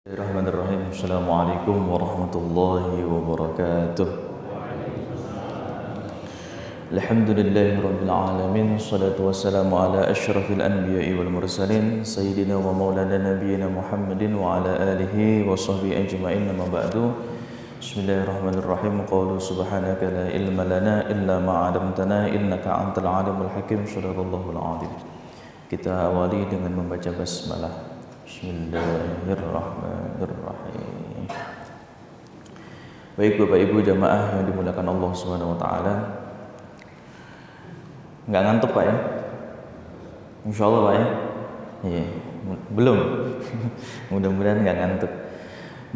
Bismillahirrahmanirrahim. Assalamualaikum warahmatullahi wabarakatuh. Alhamdulillahirabbil alamin. Wassalatu wassalamu ala asyrafil anbiya'i wal mursalin sayyidina wa maulana nabiyyina Muhammadin wa ala alihi wa sahbihi ajma'in. Amma ba'du. Bismillahirrahmanirrahim. Qalu subhanaka la ilma lana illa ma 'allamtana innaka antal alimul hakim. Shadaqallahul 'azim. Kita awali dengan membaca basmalah. Bismillahirrahmanirrahim. Baik Bapak Ibu jamaah yang dimuliakan Allah Subhanahu wa taala. Enggak ngantuk Pak ya? Insyaallah Pak ya? Iya, belum. Mudah-mudahan enggak ngantuk.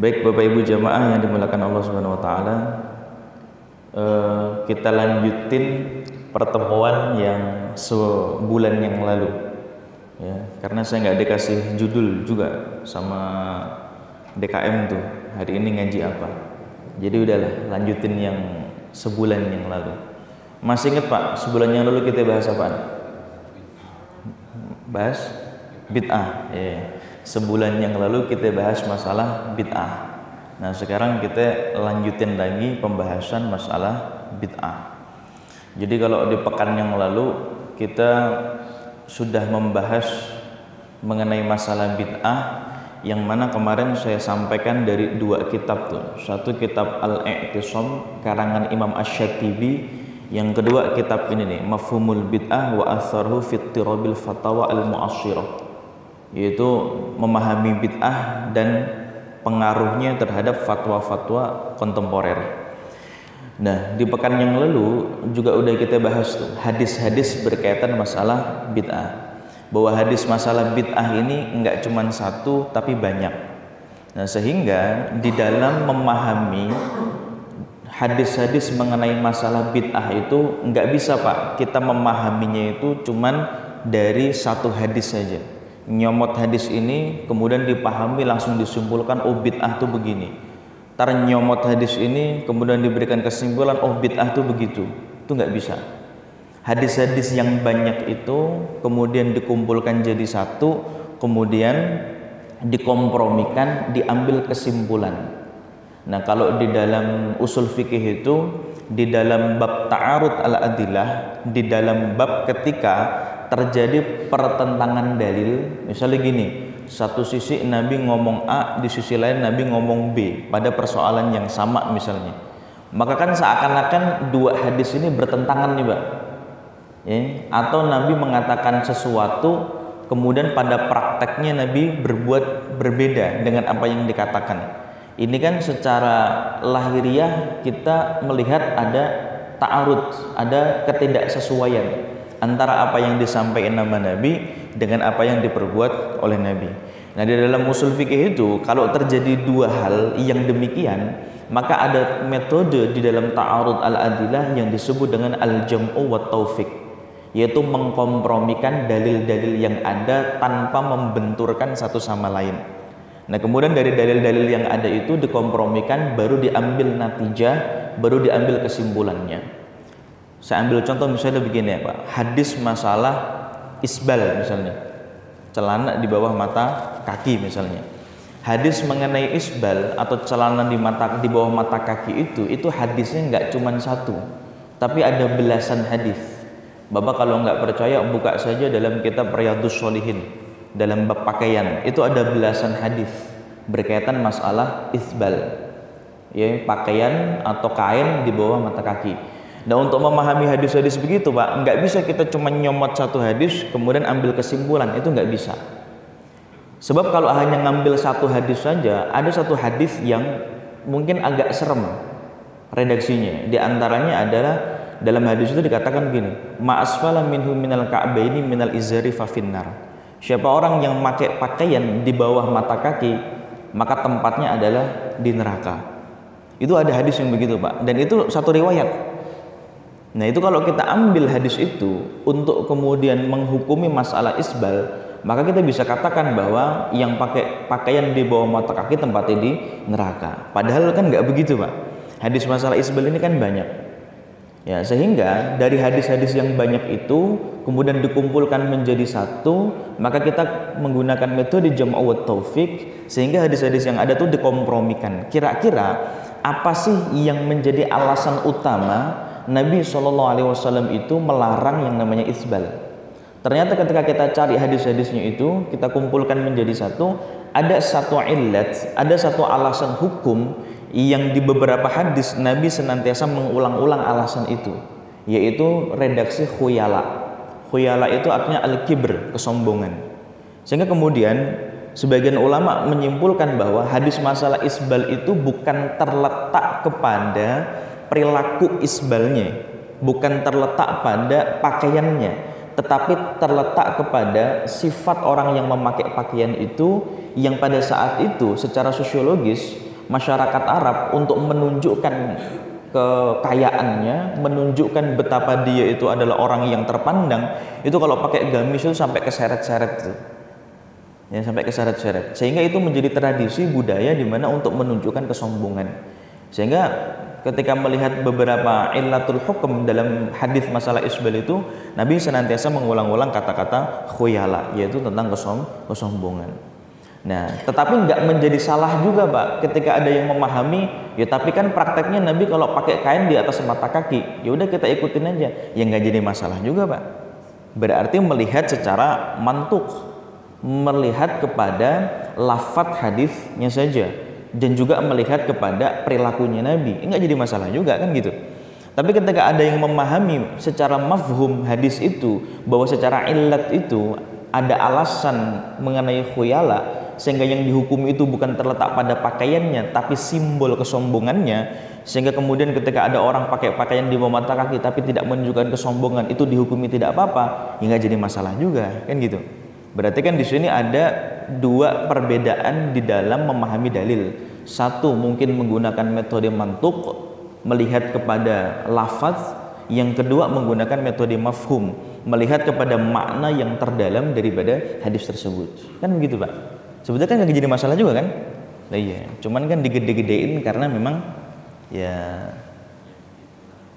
Baik Bapak Ibu jamaah yang dimuliakan Allah Subhanahu wa taala. Kita lanjutin pertemuan yang sebulan yang lalu. Ya, karena saya nggak dikasih judul juga sama DKM tuh hari ini ngaji apa, jadi udahlah lanjutin yang sebulan yang lalu. Masih ingat Pak, sebulan yang lalu kita bahas apa? Bahas bid'ah. Ya. Sebulan yang lalu kita bahas masalah bid'ah. Nah sekarang kita lanjutin lagi pembahasan masalah bid'ah. Jadi kalau di pekan yang lalu kita sudah membahas mengenai masalah bid'ah, yang mana kemarin saya sampaikan dari dua kitab tuh. Satu kitab Al-I'tisam karangan Imam Asy-Syatibi, yang kedua kitab ini nih, Mafhumul Bid'ah wa Atharuhu fi Ittirabil Fatawa Al-Mu'asyirah, yaitu memahami bid'ah dan pengaruhnya terhadap fatwa-fatwa kontemporer. Nah, di pekan yang lalu juga udah kita bahas tuh hadis-hadis berkaitan masalah bid'ah. Bahwa hadis masalah bid'ah ini enggak cuma satu tapi banyak. Nah, sehingga di dalam memahami hadis-hadis mengenai masalah bid'ah itu enggak bisa Pak kita memahaminya itu cuman dari satu hadis saja. Nyomot hadis ini kemudian dipahami langsung disimpulkan oh bid'ah tuh begini. Tar nyomot hadis ini kemudian diberikan kesimpulan oh bid'ah itu begitu. Itu nggak bisa. Hadis-hadis yang banyak itu kemudian dikumpulkan jadi satu, kemudian dikompromikan, diambil kesimpulan. Nah kalau di dalam usul fikih itu, di dalam bab ta'arud al-adillah, di dalam bab ketika terjadi pertentangan dalil, misalnya gini, satu sisi Nabi ngomong A, di sisi lain Nabi ngomong B pada persoalan yang sama misalnya, maka kan seakan-akan dua hadis ini bertentangan nih Pak ya? Atau Nabi mengatakan sesuatu kemudian pada prakteknya Nabi berbuat berbeda dengan apa yang dikatakan. Ini kan secara lahiriah kita melihat ada ta'arud, ada ketidaksesuaian antara apa yang disampaikan nama Nabi dengan apa yang diperbuat oleh Nabi. Nah di dalam usul fikih itu kalau terjadi dua hal yang demikian, maka ada metode di dalam ta'arud al-adillah yang disebut dengan al-jam'u wa taufiq, yaitu mengkompromikan dalil-dalil yang ada tanpa membenturkan satu sama lain. Nah kemudian dari dalil-dalil yang ada itu dikompromikan, baru diambil natijah, baru diambil kesimpulannya. Saya ambil contoh misalnya begini ya Pak, hadis masalah isbal misalnya, celana di bawah mata kaki misalnya. Hadis mengenai isbal atau celana di bawah mata kaki itu hadisnya nggak cuma satu, tapi ada belasan hadis. Bapak kalau nggak percaya buka saja dalam kitab Riyadhus Shalihin, dalam bab pakaian itu ada belasan hadis berkaitan masalah isbal, ya pakaian atau kain di bawah mata kaki. Nah untuk memahami hadis-hadis begitu Pak, nggak bisa kita cuma nyomot satu hadis kemudian ambil kesimpulan, itu nggak bisa. Sebab kalau hanya ngambil satu hadis saja, ada satu hadis yang mungkin agak serem redaksinya. Di antaranya adalah dalam hadis itu dikatakan begini, ma'asfala minhu minal ka'baini minal izari fa finnar. Siapa orang yang pakai pakaian di bawah mata kaki, maka tempatnya adalah di neraka. Itu ada hadis yang begitu Pak, dan itu satu riwayat. Nah itu kalau kita ambil hadis itu untuk kemudian menghukumi masalah isbal, maka kita bisa katakan bahwa yang pakai pakaian di bawah mata kaki tempatnya di neraka. Padahal kan nggak begitu Pak. Hadis masalah isbal ini kan banyak. Ya, sehingga dari hadis-hadis yang banyak itu kemudian dikumpulkan menjadi satu, maka kita menggunakan metode jam'u wa taufik, sehingga hadis-hadis yang ada tuh dikompromikan. Kira-kira apa sih yang menjadi alasan utama Nabi SAW itu melarang yang namanya isbal? Ternyata ketika kita cari hadis-hadisnya itu, kita kumpulkan menjadi satu, ada satu illat, ada satu alasan hukum yang di beberapa hadis Nabi senantiasa mengulang-ulang alasan itu, yaitu redaksi khuyala. Khuyala itu artinya al-kibr, kesombongan. Sehingga kemudian sebagian ulama menyimpulkan bahwa hadis masalah isbal itu bukan terletak kepada perilaku isbalnya, bukan terletak pada pakaiannya, tetapi terletak kepada sifat orang yang memakai pakaian itu, yang pada saat itu secara sosiologis masyarakat Arab untuk menunjukkan kekayaannya, menunjukkan betapa dia itu adalah orang yang terpandang, itu kalau pakai gamis itu sampai keseret-seret itu. Ya, sampai keseret-seret. Sehingga itu menjadi tradisi budaya di mana untuk menunjukkan kesombongan. Sehingga ketika melihat beberapa illatul hukum dalam hadis masalah isbal itu, Nabi senantiasa mengulang-ulang kata-kata khuyala, yaitu tentang kesombongan. Nah, tetapi nggak menjadi salah juga, Pak, ketika ada yang memahami, ya tapi kan prakteknya Nabi kalau pakai kain di atas mata kaki, ya udah kita ikutin aja, ya nggak jadi masalah juga, Pak. Berarti melihat secara mantuk, melihat kepada lafadz hadisnya saja, dan juga melihat kepada perilakunya Nabi, nggak jadi masalah juga kan gitu. Tapi ketika ada yang memahami secara mafhum hadis itu, bahwa secara illat itu ada alasan mengenai khuyala, sehingga yang dihukum itu bukan terletak pada pakaiannya tapi simbol kesombongannya, sehingga kemudian ketika ada orang pakai pakaian di bawah mata kaki tapi tidak menunjukkan kesombongan, itu dihukumi tidak apa-apa, ya nggak jadi masalah juga kan gitu. Berarti kan di sini ada dua perbedaan di dalam memahami dalil. Satu mungkin menggunakan metode mantuk, melihat kepada lafaz. Yang kedua menggunakan metode mafhum, melihat kepada makna yang terdalam daripada hadis tersebut. Kan begitu, Pak. Sebetulnya kan nggak jadi masalah juga kan? Nah, iya, cuman kan digede-gedein karena memang ya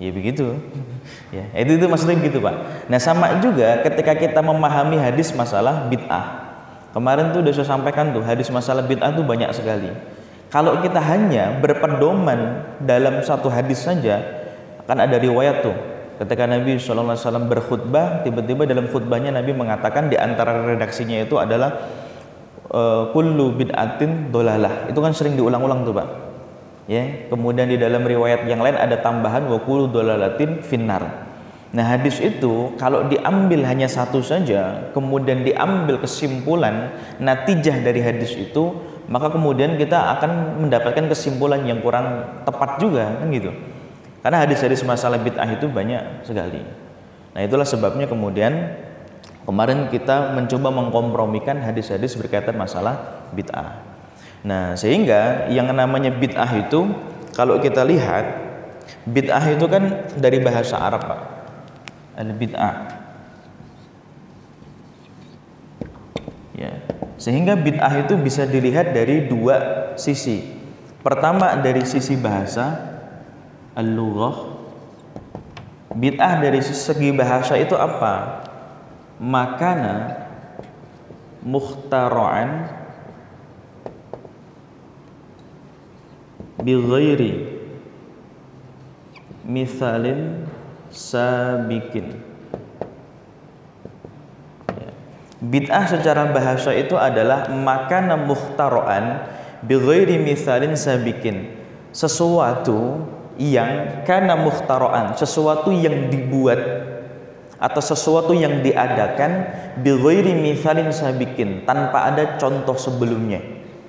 begitu. Ya, itu maksudnya begitu, Pak. Nah, sama juga ketika kita memahami hadis masalah bid'ah. Kemarin tuh udah saya sampaikan tuh, hadis masalah bid'ah tuh banyak sekali. Kalau kita hanya berpedoman dalam satu hadis saja, kan ada riwayat tuh. Ketika Nabi SAW berkhutbah, tiba-tiba dalam khutbahnya Nabi mengatakan di antara redaksinya itu adalah kullu bid'atin dolalah. Itu kan sering diulang-ulang tuh, Pak. Ya, kemudian di dalam riwayat yang lain ada tambahan wa kullu dolalatin finnar. Nah, hadis itu kalau diambil hanya satu saja, kemudian diambil kesimpulan natijah dari hadis itu, maka kemudian kita akan mendapatkan kesimpulan yang kurang tepat juga kan gitu. Karena hadis-hadis masalah bid'ah itu banyak sekali. Nah, itulah sebabnya kemudian kemarin kita mencoba mengkompromikan hadis-hadis berkaitan masalah bid'ah. Nah, sehingga yang namanya bid'ah itu kalau kita lihat, bid'ah itu kan dari bahasa Arab, Pak. Al-bid'ah. Ya. Sehingga bid'ah itu bisa dilihat dari dua sisi. Pertama dari sisi bahasa, al-lughah. Bid'ah dari segi bahasa itu apa? Makana mukhtara'an bi ghairi mithalin sabikin. Bid'ah secara bahasa itu adalah makana mukhtara'an bi ghairi mithalin sabikin, sesuatu yang kana mukhtara'an, sesuatu yang dibuat atau sesuatu yang diadakan bi ghairi mithalin sabikin, tanpa ada contoh sebelumnya.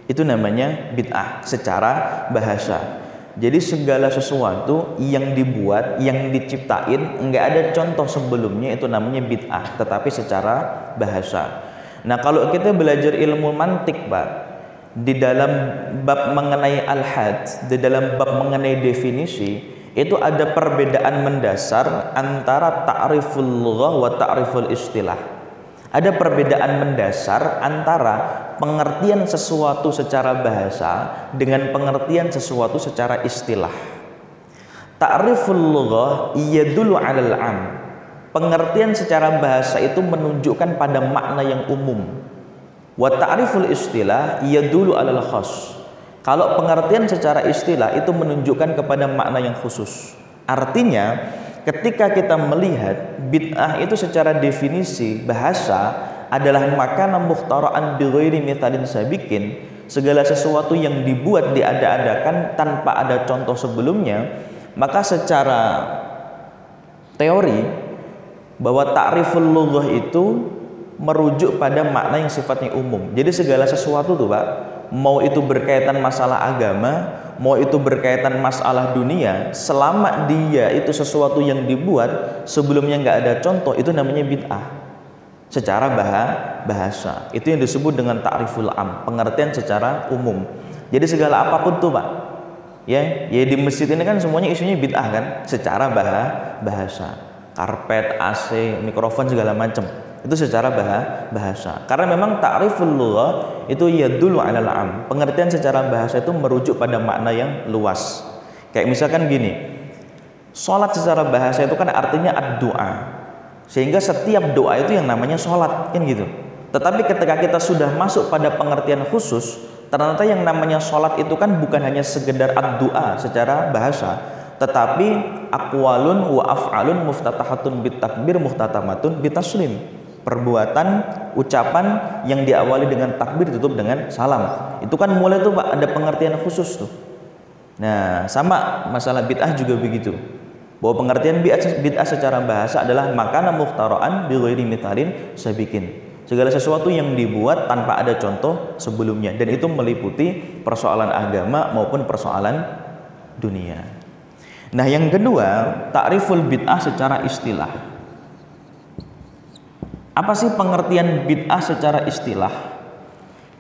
Itu namanya bid'ah secara bahasa. Jadi segala sesuatu yang dibuat, yang diciptain, enggak ada contoh sebelumnya, itu namanya bid'ah, tetapi secara bahasa. Nah, kalau kita belajar ilmu mantik, Pak, di dalam bab mengenai al-had, di dalam bab mengenai definisi, itu ada perbedaan mendasar antara ta'riful lughah wa ta'riful istilah. Ada perbedaan mendasar antara pengertian sesuatu secara bahasa dengan pengertian sesuatu secara istilah. Ta'riful lughah yadullu 'alal 'am. Pengertian secara bahasa itu menunjukkan pada makna yang umum. Wa ta'riful istilah yadullu 'alal khas. Kalau pengertian secara istilah itu menunjukkan kepada makna yang khusus. Artinya, ketika kita melihat bid'ah itu secara definisi bahasa adalah makana mukhtara'an bi ghairi mithalin sabiqin, segala sesuatu yang dibuat diada-adakan tanpa ada contoh sebelumnya, maka secara teori bahwa ta'riful lughah itu merujuk pada makna yang sifatnya umum. Jadi segala sesuatu tuh Pak, mau itu berkaitan masalah agama, mau itu berkaitan masalah dunia, selama dia itu sesuatu yang dibuat sebelumnya nggak ada contoh, itu namanya bid'ah secara bahasa. Itu yang disebut dengan ta'riful am, pengertian secara umum. Jadi segala apapun tuh Pak, ya di masjid ini kan semuanya isunya bid'ah kan, secara bahasa. Karpet, AC, mikrofon segala macam, itu secara bahasa. Karena memang ta'riful lughah itu yadullu 'alal 'am. Pengertian secara bahasa itu merujuk pada makna yang luas. Kayak misalkan gini, sholat secara bahasa itu kan artinya ad-du'a. Sehingga setiap doa itu yang namanya sholat, kan gitu. Tetapi ketika kita sudah masuk pada pengertian khusus, ternyata yang namanya sholat itu kan bukan hanya sekedar ad-du'a secara bahasa, tetapi aqwalun wa af'alun muftatahatun bitakbir muhtatamatun bitaslim. Perbuatan, ucapan yang diawali dengan takbir ditutup dengan salam. Itu kan mulai tuh Pak ada pengertian khusus tuh. Nah, sama masalah bid'ah juga begitu. Bahwa pengertian bid'ah secara bahasa adalah makana mukhtara'an bi ghairi mithalin sabiqin. Segala sesuatu yang dibuat tanpa ada contoh sebelumnya, dan itu meliputi persoalan agama maupun persoalan dunia. Nah, yang kedua, ta'riful bid'ah secara istilah. Apa sih pengertian bid'ah secara istilah?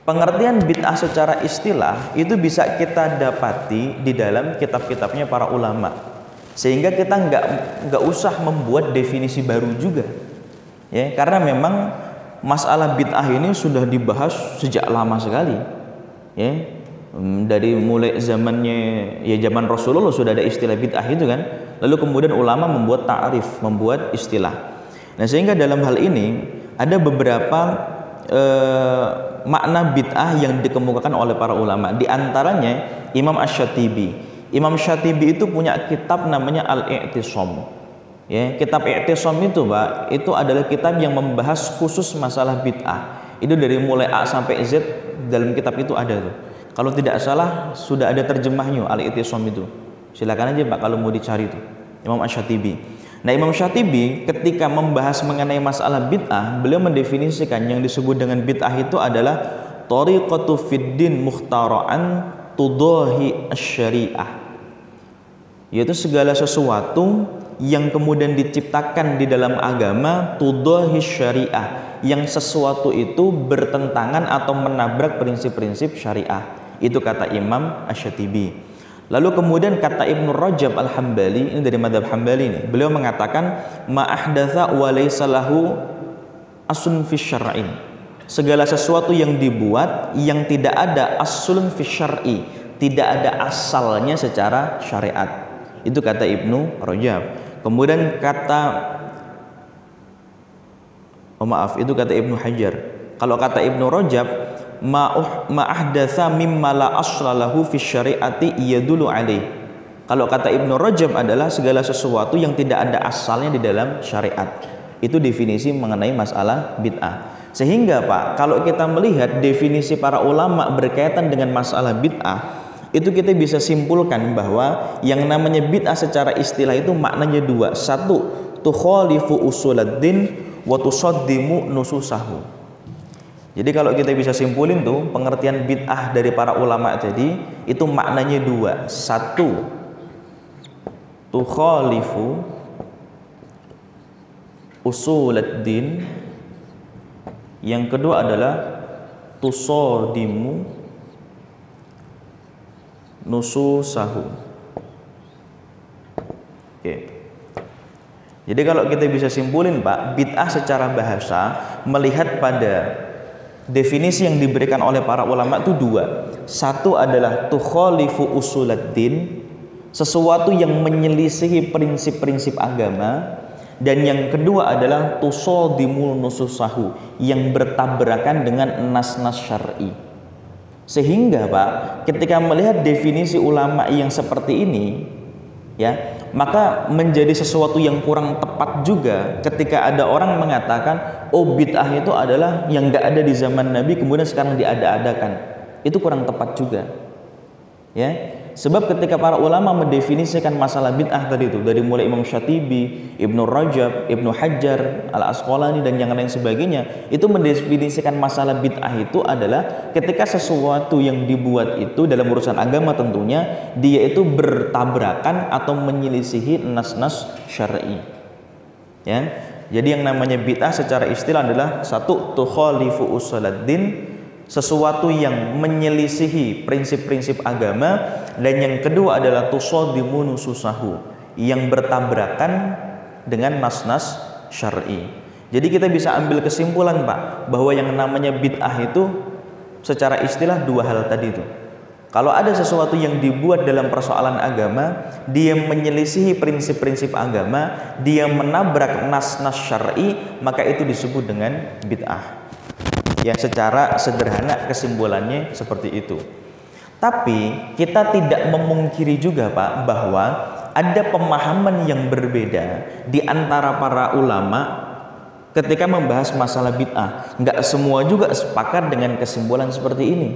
Pengertian bid'ah secara istilah itu bisa kita dapati di dalam kitab-kitabnya para ulama. Sehingga kita nggak usah membuat definisi baru juga. Ya, karena memang masalah bid'ah ini sudah dibahas sejak lama sekali. Ya, dari mulai zamannya zaman Rasulullah sudah ada istilah bid'ah itu kan. Lalu kemudian ulama membuat ta'rif, membuat istilah. Nah, sehingga dalam hal ini ada beberapa makna bid'ah yang dikemukakan oleh para ulama. Di antaranya Imam Asy-Syatibi. Imam Syatibi itu punya kitab namanya Al-I'tisam. Ya, kitab I'tisam itu Pak, itu adalah kitab yang membahas khusus masalah bid'ah. Itu dari mulai A sampai Z dalam kitab itu ada tuh. Kalau tidak salah sudah ada terjemahnya Al-I'tisam itu. Silakan aja Pak kalau mau dicari itu. Imam Asy-Syatibi. Nah, Imam Syatibi ketika membahas mengenai masalah bid'ah, beliau mendefinisikan yang disebut dengan bid'ah itu adalah thariqatu fiddin mukhtara'an tudahi asy-syari'ah. Yaitu segala sesuatu yang kemudian diciptakan di dalam agama tudahi syariah, yang sesuatu itu bertentangan atau menabrak prinsip-prinsip syariah. Itu kata Imam Asy-Syatibi. Lalu kemudian kata Ibnu Rajab Al-Hambali, ini dari mazhab Hambali ini, beliau mengatakan ma ahdatsa wa laysa lahu aslun fi syar'in. Segala sesuatu yang dibuat yang tidak ada aslun fi syar'i, tidak ada asalnya secara syariat. Itu kata Ibnu Rajab. Kemudian itu kata Ibnu Hajar. Kalau kata Ibnu Rajab, ma ahdatsa mimma la asla lahu fi syariati yadullu alaih. Kalau kata Ibnu Rajab adalah segala sesuatu yang tidak ada asalnya di dalam syariat. Itu definisi mengenai masalah bid'ah. Sehingga Pak, kalau kita melihat definisi para ulama berkaitan dengan masalah bid'ah, itu kita bisa simpulkan bahwa yang namanya bid'ah secara istilah itu maknanya dua. Satu, tukhalifu usuluddin wa tusaddimu nususahu. Jadi kalau kita bisa simpulin tuh pengertian bid'ah dari para ulama tadi itu maknanya dua. Satu, tukhalifu usuluddin. Yang kedua adalah tusadimu nususahu. Oke. Jadi kalau kita bisa simpulin Pak, bid'ah secara bahasa melihat pada definisi yang diberikan oleh para ulama itu dua. Satu adalah tukhalifu usuluddin, sesuatu yang menyelisihi prinsip-prinsip agama. Dan yang kedua adalah tusodimul nususahu, yang bertabrakan dengan nas-nas syar'i. Sehingga Pak, ketika melihat definisi ulama yang seperti ini, ya, maka menjadi sesuatu yang kurang tepat juga ketika ada orang mengatakan, oh bid'ah itu adalah yang nggak ada di zaman Nabi kemudian sekarang diada-adakan. Itu kurang tepat juga, ya. Sebab ketika para ulama mendefinisikan masalah bid'ah tadi itu, dari mulai Imam Syatibi, Ibnu Rajab, Ibnu Hajar, Al-Asqalani dan yang lain sebagainya, itu mendefinisikan masalah bid'ah itu adalah ketika sesuatu yang dibuat itu dalam urusan agama tentunya, dia itu bertabrakan atau menyelisihi nas-nas syar'i. Ya. Jadi yang namanya bid'ah secara istilah adalah satu, tukhalifu usuladdin, sesuatu yang menyelisihi prinsip-prinsip agama, dan yang kedua adalah tusadimu nususahu, yang bertabrakan dengan nas-nas syar'i. Jadi kita bisa ambil kesimpulan Pak, bahwa yang namanya bid'ah itu secara istilah dua hal tadi itu. Kalau ada sesuatu yang dibuat dalam persoalan agama, dia menyelisihi prinsip-prinsip agama, dia menabrak nas-nas syar'i, maka itu disebut dengan bid'ah. Ya, secara sederhana kesimpulannya seperti itu. Tapi kita tidak memungkiri juga Pak, bahwa ada pemahaman yang berbeda di antara para ulama ketika membahas masalah bid'ah. Nggak semua juga sepakat dengan kesimpulan seperti ini.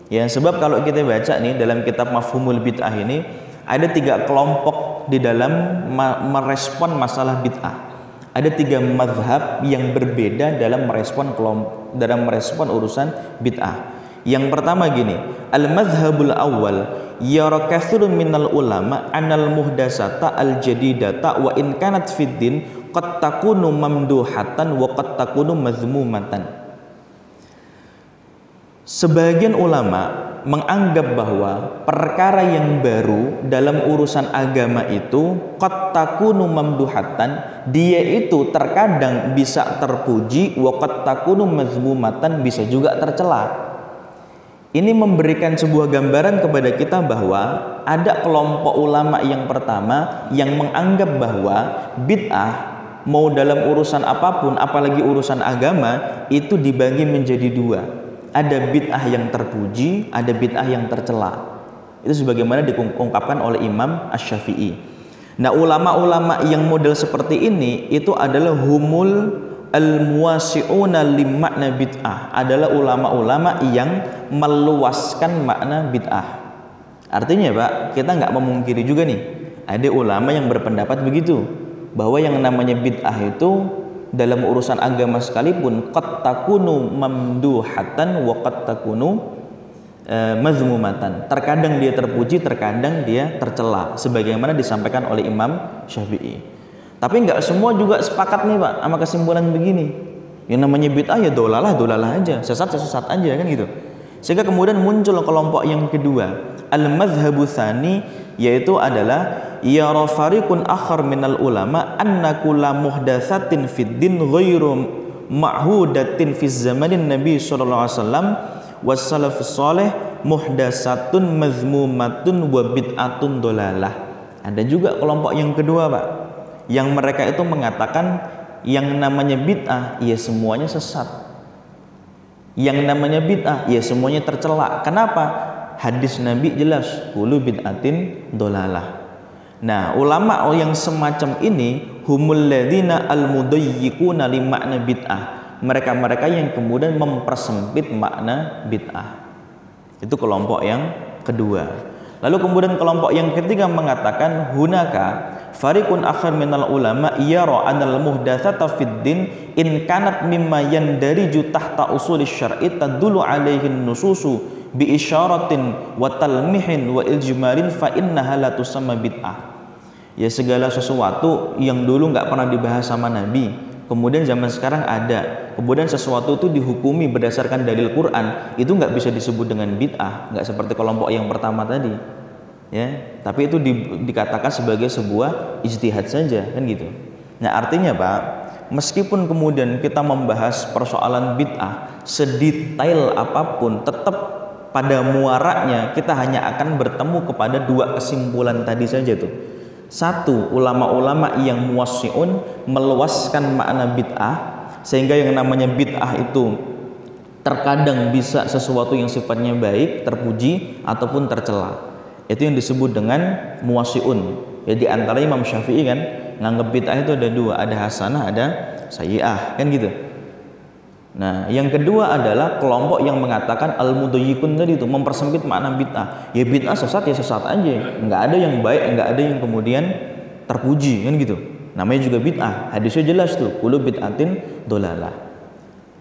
Ya, sebab kalau kita baca nih dalam kitab Mafhumul Bid'ah ini, ada 3 kelompok di dalam merespon masalah bid'ah. Ada 3 mazhab yang berbeda dalam merespon urusan bid'ah. Yang pertama gini, al-mazhabul awal yara katsirun minal ulama anal muhdasata al-jadidata wa in kanat fid din qad takunu mamduhatan wa qad takunu mazmumatan. Sebagian ulama menganggap bahwa perkara yang baru dalam urusan agama itu qad takunu mamduhatan, dia itu terkadang bisa terpuji, wa qad takunu mazmumatan, bisa juga tercela. Ini memberikan sebuah gambaran kepada kita bahwa ada kelompok ulama yang pertama yang menganggap bahwa bid'ah mau dalam urusan apapun, apalagi urusan agama, itu dibagi menjadi 2. Ada bid'ah yang terpuji, ada bid'ah yang tercela. Itu sebagaimana diungkapkan oleh Imam Asy-Syafi'i. Nah, ulama-ulama yang model seperti ini itu adalah humul al-muwasi'una limakna bid'ah, adalah ulama-ulama yang meluaskan makna bid'ah. Artinya Pak, kita nggak memungkiri juga nih, ada ulama yang berpendapat begitu, bahwa yang namanya bid'ah itu dalam urusan agama sekalipun qad takunu mamduhatan wa qad takunu mazmumatan. Terkadang dia terpuji, terkadang dia tercela, sebagaimana disampaikan oleh Imam Syafi'i. Tapi nggak semua juga sepakat nih Pak sama kesimpulan begini. Yang namanya bid'ah ya dolalah aja, sesat aja kan gitu. Sehingga kemudian muncul kelompok yang kedua, al-mazhabu tsani, yaitu adalah yara fariqun akhar minal ulama anna kulla muhdatsatin fid din ghairu ma'hudatin fi zamanin Nabi sallallahu alaihi wasallam was salafus salih muhdatsatun mazmumatun wa bid'atun dolalah. Ada juga kelompok yang kedua Pak, yang mereka itu mengatakan yang namanya bid'ah ya semuanya sesat, yang namanya bid'ah ya semuanya tercela. Kenapa? Hadis Nabi jelas, kullu bid'atin dolalah. Nah, ulama yang semacam ini humul ladzina al-mudayyiquna li makna bid'ah, mereka-mereka yang kemudian mempersempit makna bid'ah. Itu kelompok yang kedua. Lalu kemudian kelompok yang ketiga mengatakan hunaka fariqun akhar minal ulama yara anal muhdatsata fid din in kanat mimma yandariju tahta usulis syar'i tadullu alaihi nususu bi isyaratin wa talmihin wa ijmalin fa innaha la tusamma bid'ah. Ya, segala sesuatu yang dulu nggak pernah dibahas sama Nabi, kemudian zaman sekarang ada, kemudian sesuatu itu dihukumi berdasarkan dalil Quran, itu nggak bisa disebut dengan bid'ah, nggak seperti kelompok yang pertama tadi, ya. Tapi itu dikatakan sebagai sebuah ijtihad saja, kan gitu. Nah, artinya Pak, meskipun kemudian kita membahas persoalan bid'ah sedetail apapun, tetap pada muaranya kita hanya akan bertemu kepada dua kesimpulan tadi saja tuh. Satu, ulama-ulama yang muwassi'un, meluaskan makna bid'ah, sehingga yang namanya bid'ah itu terkadang bisa sesuatu yang sifatnya baik, terpuji ataupun tercela. Itu yang disebut dengan muwassi'un. Ya, di antara Imam Syafi'i kan nganggap bid'ah itu ada dua, ada hasanah, ada sayyi'ah, kan gitu. Nah, yang kedua adalah kelompok yang mengatakan al-mudayyikun tadi itu, mempersempit makna bid'ah. Ya bid'ah sesat ya sesat aja, nggak ada yang baik, nggak ada yang kemudian terpuji, kan gitu. Namanya juga bid'ah. Hadisnya jelas tuh, kullu bid'atin dolalah.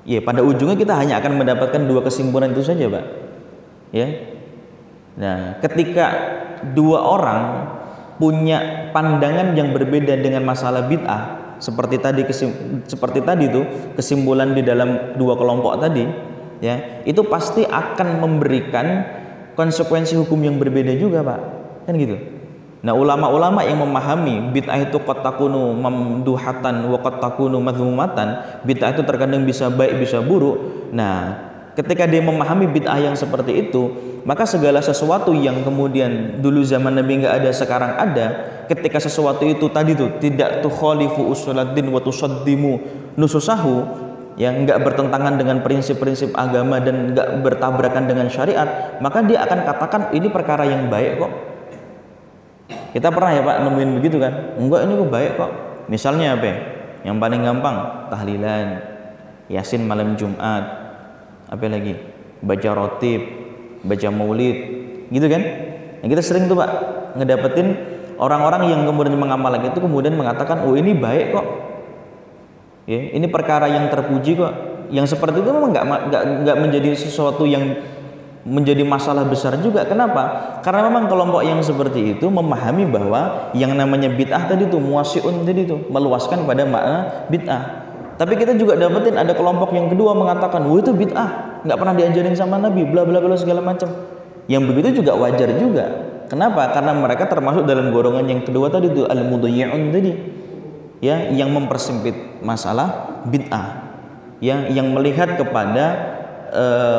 Ya, pada ujungnya kita hanya akan mendapatkan dua kesimpulan itu saja, Pak. Ya. Nah, ketika dua orang punya pandangan yang berbeda dengan masalah bid'ah, seperti tadi tuh kesimpulan di dalam dua kelompok tadi, ya, itu pasti akan memberikan konsekuensi hukum yang berbeda juga, Pak, kan gitu. Nah, ulama-ulama yang memahami bid'ah itu qad takunu mamduhatan wa qad takunu madhmumatan, bid'ah itu terkadang bisa baik bisa buruk. Nah, ketika dia memahami bid'ah yang seperti itu, maka segala sesuatu yang kemudian dulu zaman Nabi nggak ada, sekarang ada, ketika sesuatu itu tadi tuh tidak tukhalifu usuladdin wa tusaddimu nususahu, yang nggak bertentangan dengan prinsip-prinsip agama dan nggak bertabrakan dengan syariat, maka dia akan katakan ini perkara yang baik kok. Kita pernah ya Pak nemuin begitu kan? Enggak, ini kok baik kok. Misalnya apa ya? Yang paling gampang, tahlilan, yasin malam Jumat, apa lagi? Baca rotib, baca maulid, gitu kan? Yang kita sering tuh Pak ngedapetin orang-orang yang kemudian mengamalkan itu kemudian mengatakan, oh ini baik kok, ya, ini perkara yang terpuji kok. Yang seperti itu memang nggak menjadi sesuatu yang menjadi masalah besar juga. Kenapa? Karena memang kelompok yang seperti itu memahami bahwa yang namanya bid'ah tadi tuh muwasi'un tadi tuh, meluaskan pada makna bid'ah. Tapi kita juga dapetin ada kelompok yang kedua mengatakan, wah itu bid'ah, nggak pernah diajarin sama Nabi, bla bla bla segala macam. Yang begitu juga wajar juga. Kenapa? Karena mereka termasuk dalam golongan yang kedua tadi tuh, al-mudayyi'un tadi, ya, yang mempersempit masalah bid'ah, ya, yang melihat kepada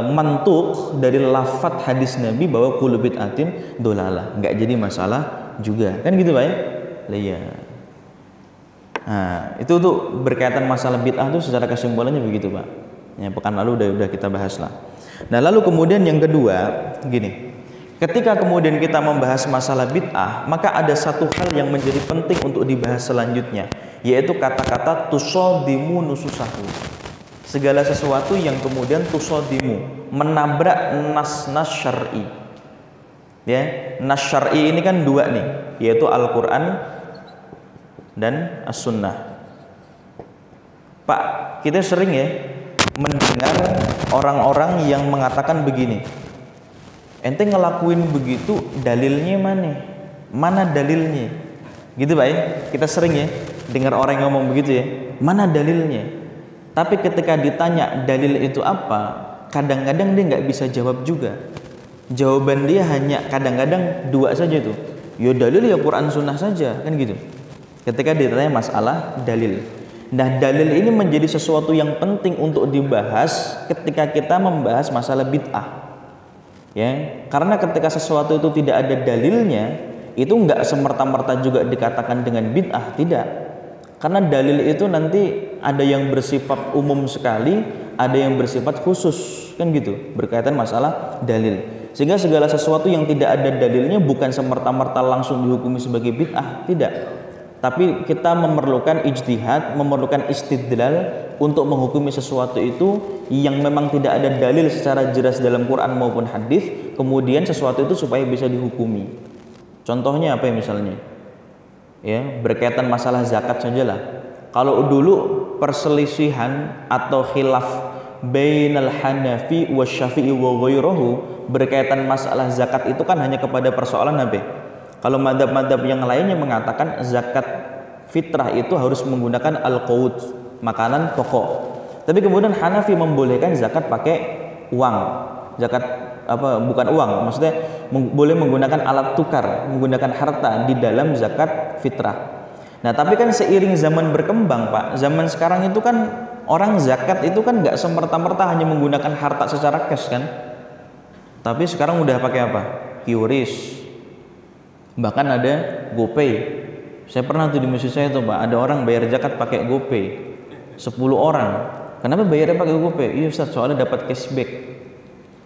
mantuk dari lafadz hadis Nabi bahwa kullu bid'atin dolalah, nggak jadi masalah juga, kan gitu Pak ya? Iya. Nah, itu tuh berkaitan masalah bid'ah tuh secara kesimpulannya begitu Pak. Ya, pekan lalu udah kita bahas lah. Nah, lalu kemudian yang kedua gini, ketika kemudian kita membahas masalah bid'ah, maka ada satu hal yang menjadi penting untuk dibahas selanjutnya, yaitu kata-kata tusadimu nususahu. Segala sesuatu yang kemudian tusadimu, menabrak nas-nas syar'i. Ya, nas syar'i ini kan dua nih, yaitu Al-Qur'an dan As-Sunnah. Pak, kita sering ya mendengar orang-orang yang mengatakan begini, ente ngelakuin begitu dalilnya mana? Mana dalilnya? Gitu Pak ya, kita sering ya dengar orang yang ngomong begitu ya, mana dalilnya? Tapi ketika ditanya dalil itu apa, kadang-kadang dia nggak bisa jawab juga. Jawaban dia hanya kadang-kadang dua saja tuh. Ya dalil ya Quran Sunnah saja, kan gitu. Ketika ditanya masalah dalil. Nah, dalil ini menjadi sesuatu yang penting untuk dibahas ketika kita membahas masalah bid'ah. Ya, karena ketika sesuatu itu tidak ada dalilnya, itu nggak semerta-merta juga dikatakan dengan bid'ah, tidak. Karena dalil itu nanti ada yang bersifat umum sekali, ada yang bersifat khusus, kan gitu, berkaitan masalah dalil. Sehingga segala sesuatu yang tidak ada dalilnya bukan semerta-merta langsung dihukumi sebagai bid'ah, tidak. Tapi kita memerlukan ijtihad, memerlukan istidlal untuk menghukumi sesuatu itu yang memang tidak ada dalil secara jelas dalam Quran maupun hadis, kemudian sesuatu itu supaya bisa dihukumi. Contohnya apa ya misalnya? Ya, berkaitan masalah zakat sajalah. Kalau dulu perselisihan atau khilaf bainal Hanafi wa Syafi'i wa ghairuhu berkaitan masalah zakat itu kan hanya kepada persoalan apa? Kalau madhab-madhab yang lainnya mengatakan zakat fitrah itu harus menggunakan al-qawud, makanan pokok. Tapi kemudian Hanafi membolehkan zakat pakai uang. Zakat apa, bukan uang, maksudnya boleh menggunakan alat tukar, menggunakan harta di dalam zakat fitrah. Nah, tapi kan seiring zaman berkembang Pak, zaman sekarang itu kan orang zakat itu kan nggak semerta-merta hanya menggunakan harta secara cash kan. Tapi sekarang udah pakai apa? QRIS. Bahkan ada GoPay. Saya pernah tuh di masjid saya tuh Pak, ada orang bayar zakat pakai GoPay. 10 orang. Kenapa bayarnya pakai GoPay? Iya Ustaz, soalnya dapat cashback.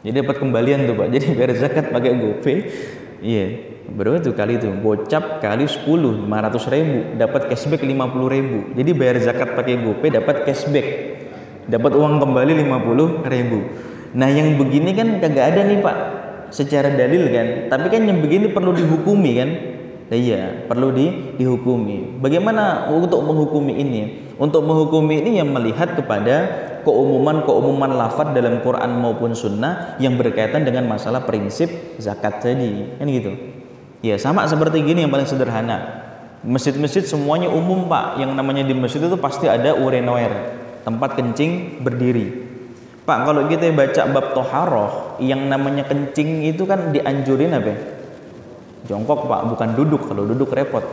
Jadi dapat kembalian tuh Pak. Jadi bayar zakat pakai GoPay. Iya. Berapa tuh kali itu? Gocap kali 10, 500.000, dapat cashback 50.000. Jadi bayar zakat pakai GoPay dapat cashback. Dapat uang kembali 50.000. Nah yang begini kan kagak ada nih Pak secara dalil kan, tapi kan yang begini perlu dihukumi kan. Nah, iya perlu dihukumi. Bagaimana untuk menghukumi ini? Untuk menghukumi ini yang melihat kepada keumuman lafaz dalam Quran maupun Sunnah yang berkaitan dengan masalah prinsip zakat tadi kan gitu. Ya sama seperti gini yang paling sederhana. Masjid-masjid semuanya umum Pak. Yang namanya di masjid itu pasti ada urinoir, tempat kencing berdiri. Pak, kalau kita baca bab toharoh, yang namanya kencing itu kan dianjurin apa? Jongkok Pak, bukan duduk. Kalau duduk repot.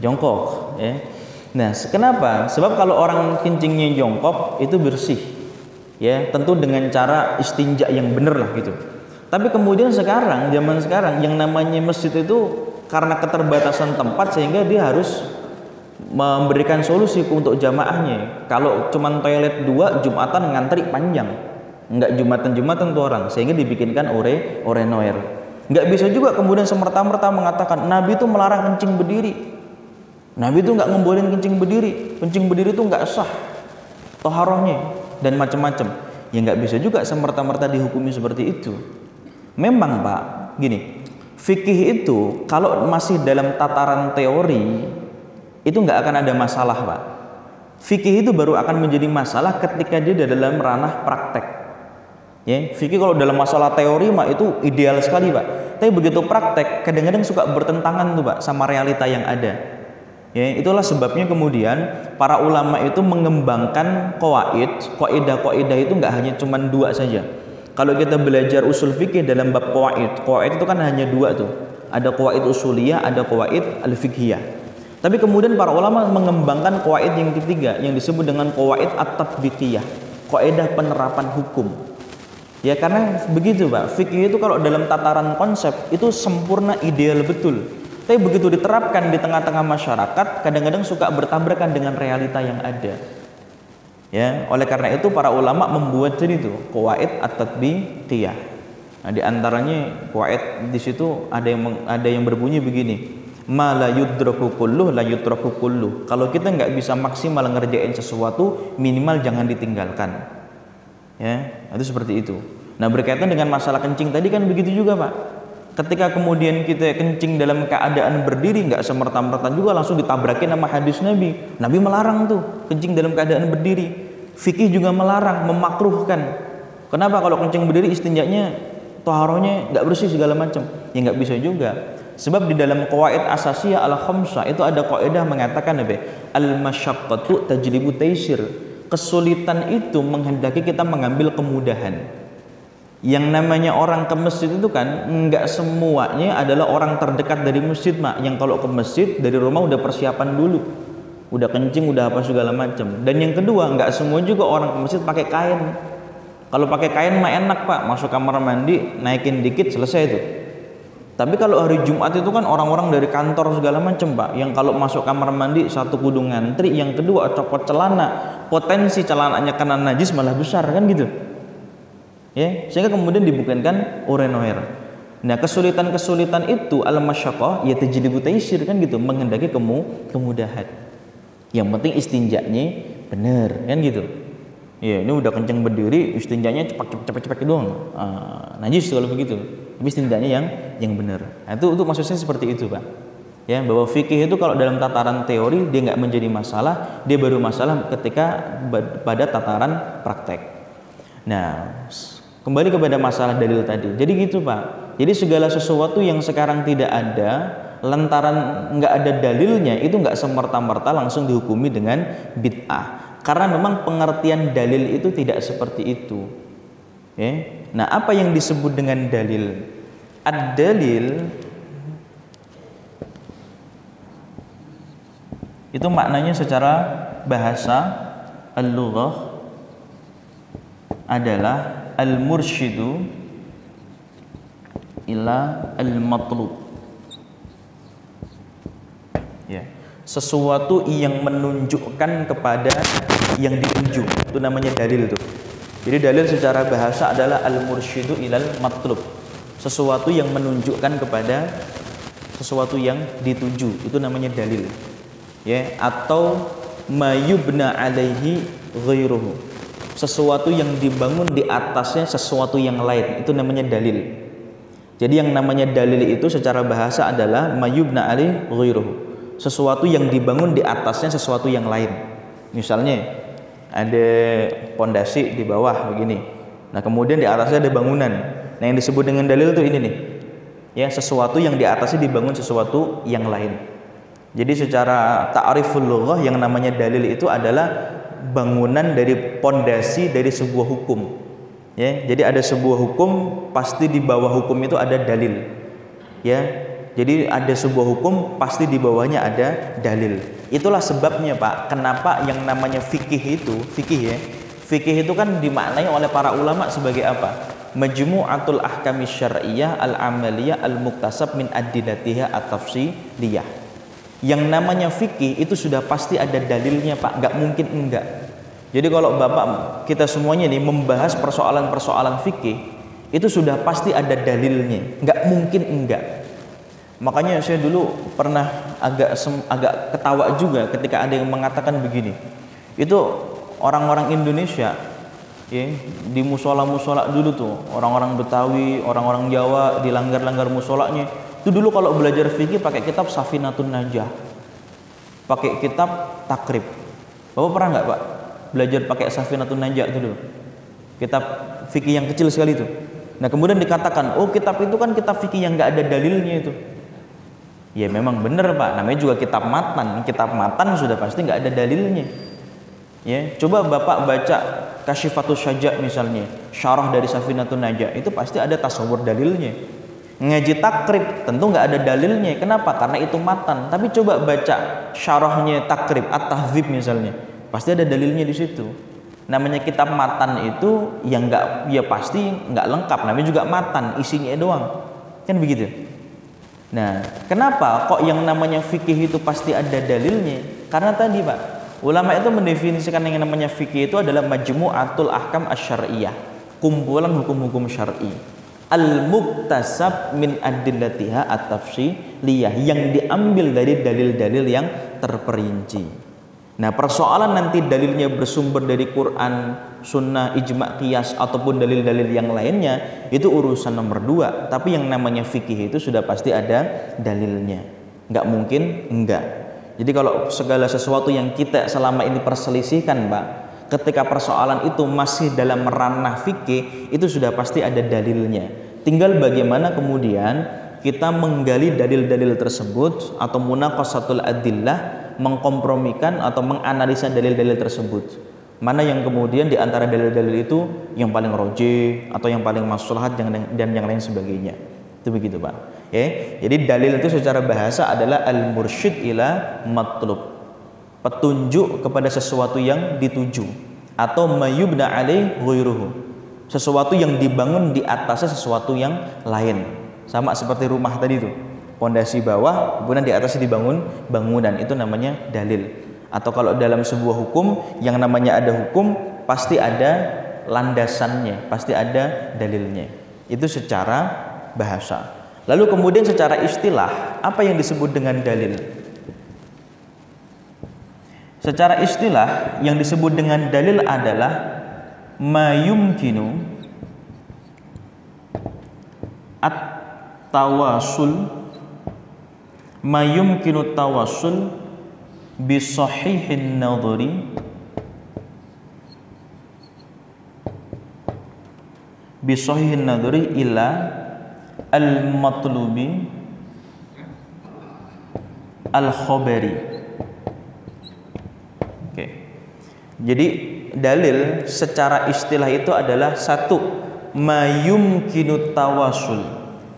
Jongkok, ya. Nah, kenapa? Sebab kalau orang kencingnya jongkok itu bersih, ya. Tentu dengan cara istinja yang benar lah gitu. Tapi kemudian sekarang, zaman sekarang, yang namanya masjid itu karena keterbatasan tempat sehingga dia harus memberikan solusi untuk jamaahnya. Kalau cuman toilet 2, Jumatan ngantri panjang. Enggak Jumatan tuh orang, sehingga dibikinkan urinoir. Enggak bisa juga kemudian semerta-merta mengatakan Nabi itu melarang kencing berdiri. Nabi itu enggak ngebolehin kencing berdiri. Kencing berdiri itu enggak sah toharohnya dan macam-macam. Ya enggak bisa juga semerta-merta dihukumi seperti itu. Memang Pak, gini, fikih itu kalau masih dalam tataran teori itu nggak akan ada masalah Pak. Fikih itu baru akan menjadi masalah ketika dia dalam ranah praktek. Ya, fikih kalau dalam masalah teori mah itu ideal sekali Pak. Tapi begitu praktek kadang-kadang suka bertentangan tuh Pak sama realita yang ada. Ya, itulah sebabnya kemudian para ulama itu mengembangkan kaidah itu nggak hanya cuma 2 saja. Kalau kita belajar usul fikih dalam bab qawaid itu kan hanya 2 tuh. Ada qawaid usuliyah, ada qawaid al-fiqhiyah. Tapi kemudian para ulama mengembangkan qawaid yang ketiga yang disebut dengan qawaid at-tatbiqiyah, kaidah penerapan hukum. Ya karena begitu Pak, fikih itu kalau dalam tataran konsep itu sempurna ideal betul. Tapi begitu diterapkan di tengah-tengah masyarakat kadang-kadang suka bertabrakan dengan realita yang ada. Ya, oleh karena itu para ulama membuat jadi itu qawaid at-tatbiqiyah. Nah, di antaranya qawaid di situ ada yang berbunyi begini. Ma la yudraku kulluh la yutraku kulluh. Kalau kita nggak bisa maksimal ngerjain sesuatu, minimal jangan ditinggalkan. Ya, itu seperti itu. Nah, berkaitan dengan masalah kencing tadi kan begitu juga, Pak. Ketika kemudian kita kencing dalam keadaan berdiri, nggak semerta-merta juga langsung ditabrakin sama hadis Nabi. Nabi melarang tuh kencing dalam keadaan berdiri. Fikih juga melarang, memakruhkan. Kenapa? Kalau kencing berdiri istinjanya, toharohnya nggak bersih segala macam. Ya nggak bisa juga. Sebab di dalam qawaid asasiyah al-khamsah itu ada kaidah mengatakan apa? Al-masyaqqatu tajlibu taysir. Kesulitan itu menghendaki kita mengambil kemudahan. Yang namanya orang ke masjid itu kan enggak semuanya adalah orang terdekat dari masjid, Mak. Yang kalau ke masjid dari rumah udah persiapan dulu. Udah kencing, udah apa segala macam. Dan yang kedua, enggak semua juga orang ke masjid pakai kain. Kalau pakai kain mah enak, Pak. Masuk kamar mandi, naikin dikit selesai itu. Tapi kalau hari Jumat itu kan orang-orang dari kantor segala macam, Pak. Yang kalau masuk kamar mandi satu kudu ngantri, yang kedua copot celana. Potensi celananya kena najis malah besar kan gitu. Ya, sehingga kemudian dibukankan urinoir. Nah, kesulitan-kesulitan itu al-masyaqqah ya tajlibu taysir kan gitu, menghendaki kemudahan. Yang penting istinjanya benar kan gitu. Ya, ini udah kenceng berdiri, istinjanya cepet-cepet doang. Najis kalau begitu. Tapi istinjanya yang benar. Nah, itu maksudnya seperti itu, Pak. Ya, bahwa fikih itu kalau dalam tataran teori dia nggak menjadi masalah, dia baru masalah ketika pada tataran praktek. Nah, kembali kepada masalah dalil tadi. Jadi gitu, Pak. Jadi segala sesuatu yang sekarang tidak ada, lantaran nggak ada dalilnya, itu nggak semerta-merta langsung dihukumi dengan bid'ah. Karena memang pengertian dalil itu tidak seperti itu. Ya. Nah, apa yang disebut dengan dalil? Ad-dalil itu maknanya secara bahasa al-lughah adalah al-mursyidu ila al-matlub. Ya, sesuatu yang menunjukkan kepada yang dituju, itu namanya dalil tuh. Jadi dalil secara bahasa adalah al-mursyidu ilal matlub, sesuatu yang menunjukkan kepada sesuatu yang dituju, itu namanya dalil. Ya, atau mayubna alaihi ghairuhu, sesuatu yang dibangun di atasnya sesuatu yang lain, itu namanya dalil. Jadi yang namanya dalil itu secara bahasa adalah mayubna alaihi ghairuhu, sesuatu yang dibangun di atasnya sesuatu yang lain. Misalnya ada pondasi di bawah begini, nah kemudian di atasnya ada bangunan. Nah yang disebut dengan dalil itu ini nih, ya, sesuatu yang di atasnya dibangun sesuatu yang lain. Jadi secara ta'riful lughah yang namanya dalil itu adalah bangunan dari pondasi dari sebuah hukum. Ya, jadi ada sebuah hukum, pasti di bawah hukum itu ada dalil. Ya, jadi ada sebuah hukum, pasti di bawahnya ada dalil. Itulah sebabnya Pak, kenapa yang namanya fikih itu, fikih itu kan dimaknai oleh para ulama sebagai apa? Majmu'atul ahkami syar'iyyah al-amaliyah al-muktasab min adillatiha at-tafsiliyah. Yang namanya fikih itu sudah pasti ada dalilnya Pak, nggak mungkin enggak. Jadi kalau Bapak kita semuanya nih membahas persoalan-persoalan fikih, itu sudah pasti ada dalilnya, nggak mungkin enggak. Makanya saya dulu pernah agak ketawa juga ketika ada yang mengatakan begini. Itu orang-orang Indonesia, ya, di musola-musola dulu tuh, orang-orang Betawi, orang-orang Jawa di langgar-langgar musolanya. Itu dulu kalau belajar fikih pakai kitab Safinatun Najah, pakai kitab Takrib. Bapak pernah nggak Pak belajar pakai Safinatun Najah itu dulu? Kitab fikih yang kecil sekali itu. Nah kemudian dikatakan, oh kitab itu kan kitab fikih yang nggak ada dalilnya itu. Ya memang benar Pak, namanya juga kitab matan. Kitab matan sudah pasti nggak ada dalilnya. Ya, coba Bapak baca Kasyifatus Syajja misalnya, syarah dari Safinatun Najah, itu pasti ada tasawur dalilnya. Ngaji Takrib tentu nggak ada dalilnya. Kenapa? Karena itu matan. Tapi coba baca syarahnya Takrib At-Tahdzib misalnya, pasti ada dalilnya di situ. Namanya kitab matan itu yang nggak, ya pasti nggak lengkap. Namanya juga matan, isinya doang. Kan begitu. Nah, kenapa kok yang namanya fikih itu pasti ada dalilnya? Karena tadi Pak, ulama itu mendefinisikan yang namanya fikih itu adalah majmu'atul ahkam asy-syar'iyyah, kumpulan hukum-hukum syar'i, al-muktasab min adillatiha at-tafsiliyah, yang diambil dari dalil-dalil yang terperinci. Nah, persoalan nanti dalilnya bersumber dari Quran, sunnah, ijma', qiyas ataupun dalil-dalil yang lainnya, itu urusan nomor 2. Tapi yang namanya fikih itu sudah pasti ada dalilnya. Nggak mungkin enggak. Jadi kalau segala sesuatu yang kita selama ini perselisihkan Pak, ketika persoalan itu masih dalam ranah fikih, itu sudah pasti ada dalilnya. Tinggal bagaimana kemudian kita menggali dalil-dalil tersebut atau munaqashatul adillah, mengkompromikan atau menganalisa dalil-dalil tersebut. Mana yang kemudian di antara dalil-dalil itu yang paling rajih atau yang paling maslahat dan yang lain sebagainya. Itu begitu Pak. Ya. Jadi dalil itu secara bahasa adalah al-mursyid ila matlub, petunjuk kepada sesuatu yang dituju, atau mayubna alaih ghairuhu, sesuatu yang dibangun di atasnya sesuatu yang lain. Sama seperti rumah tadi itu, pondasi bawah, kemudian di atasnya dibangun bangunan, itu namanya dalil. Atau kalau dalam sebuah hukum, yang namanya ada hukum pasti ada landasannya, pasti ada dalilnya. Itu secara bahasa. Lalu kemudian secara istilah, apa yang disebut dengan dalil? Secara istilah, yang disebut dengan dalil adalah mayumkinu at-tawasul, mayumkinu tawasul bisahihin nadhari ila al-matlubi al-khabari. Oke. Jadi dalil secara istilah itu adalah satu, mayumkinu tawasul,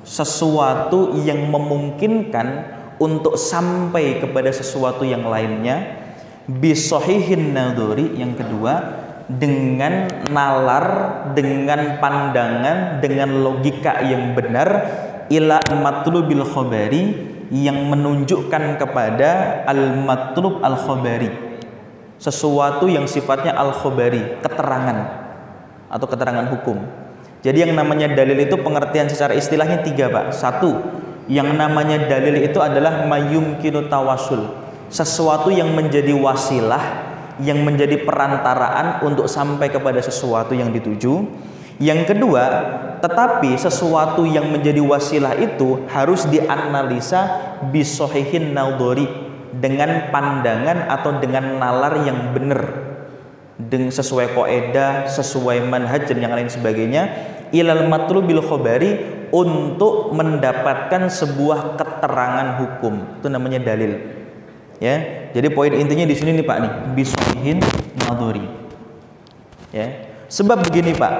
sesuatu yang memungkinkan untuk sampai kepada sesuatu yang lainnya, bisahihin nadhari, yang kedua dengan nalar, dengan pandangan, dengan logika yang benar, ila matlubil khabari, yang menunjukkan kepada al-matlub al-khabari, sesuatu yang sifatnya al-khabari, keterangan atau keterangan hukum. Jadi yang namanya dalil itu pengertian secara istilahnya 3, Pak. 1, yang namanya dalil itu adalah mayumkinu tawasul, sesuatu yang menjadi wasilah, yang menjadi perantaraan untuk sampai kepada sesuatu yang dituju. Yang kedua, tetapi sesuatu yang menjadi wasilah itu harus dianalisa bisohihin naudori, dengan pandangan atau dengan nalar yang benar, dengan sesuai kaidah, sesuai manhaj dan yang lain sebagainya, ilal matlubil khabari, untuk mendapatkan sebuah keterangan hukum. Itu namanya dalil. Ya. Jadi poin intinya di sini nih Pak nih, bisohihin naudori. Ya. Sebab begini Pak,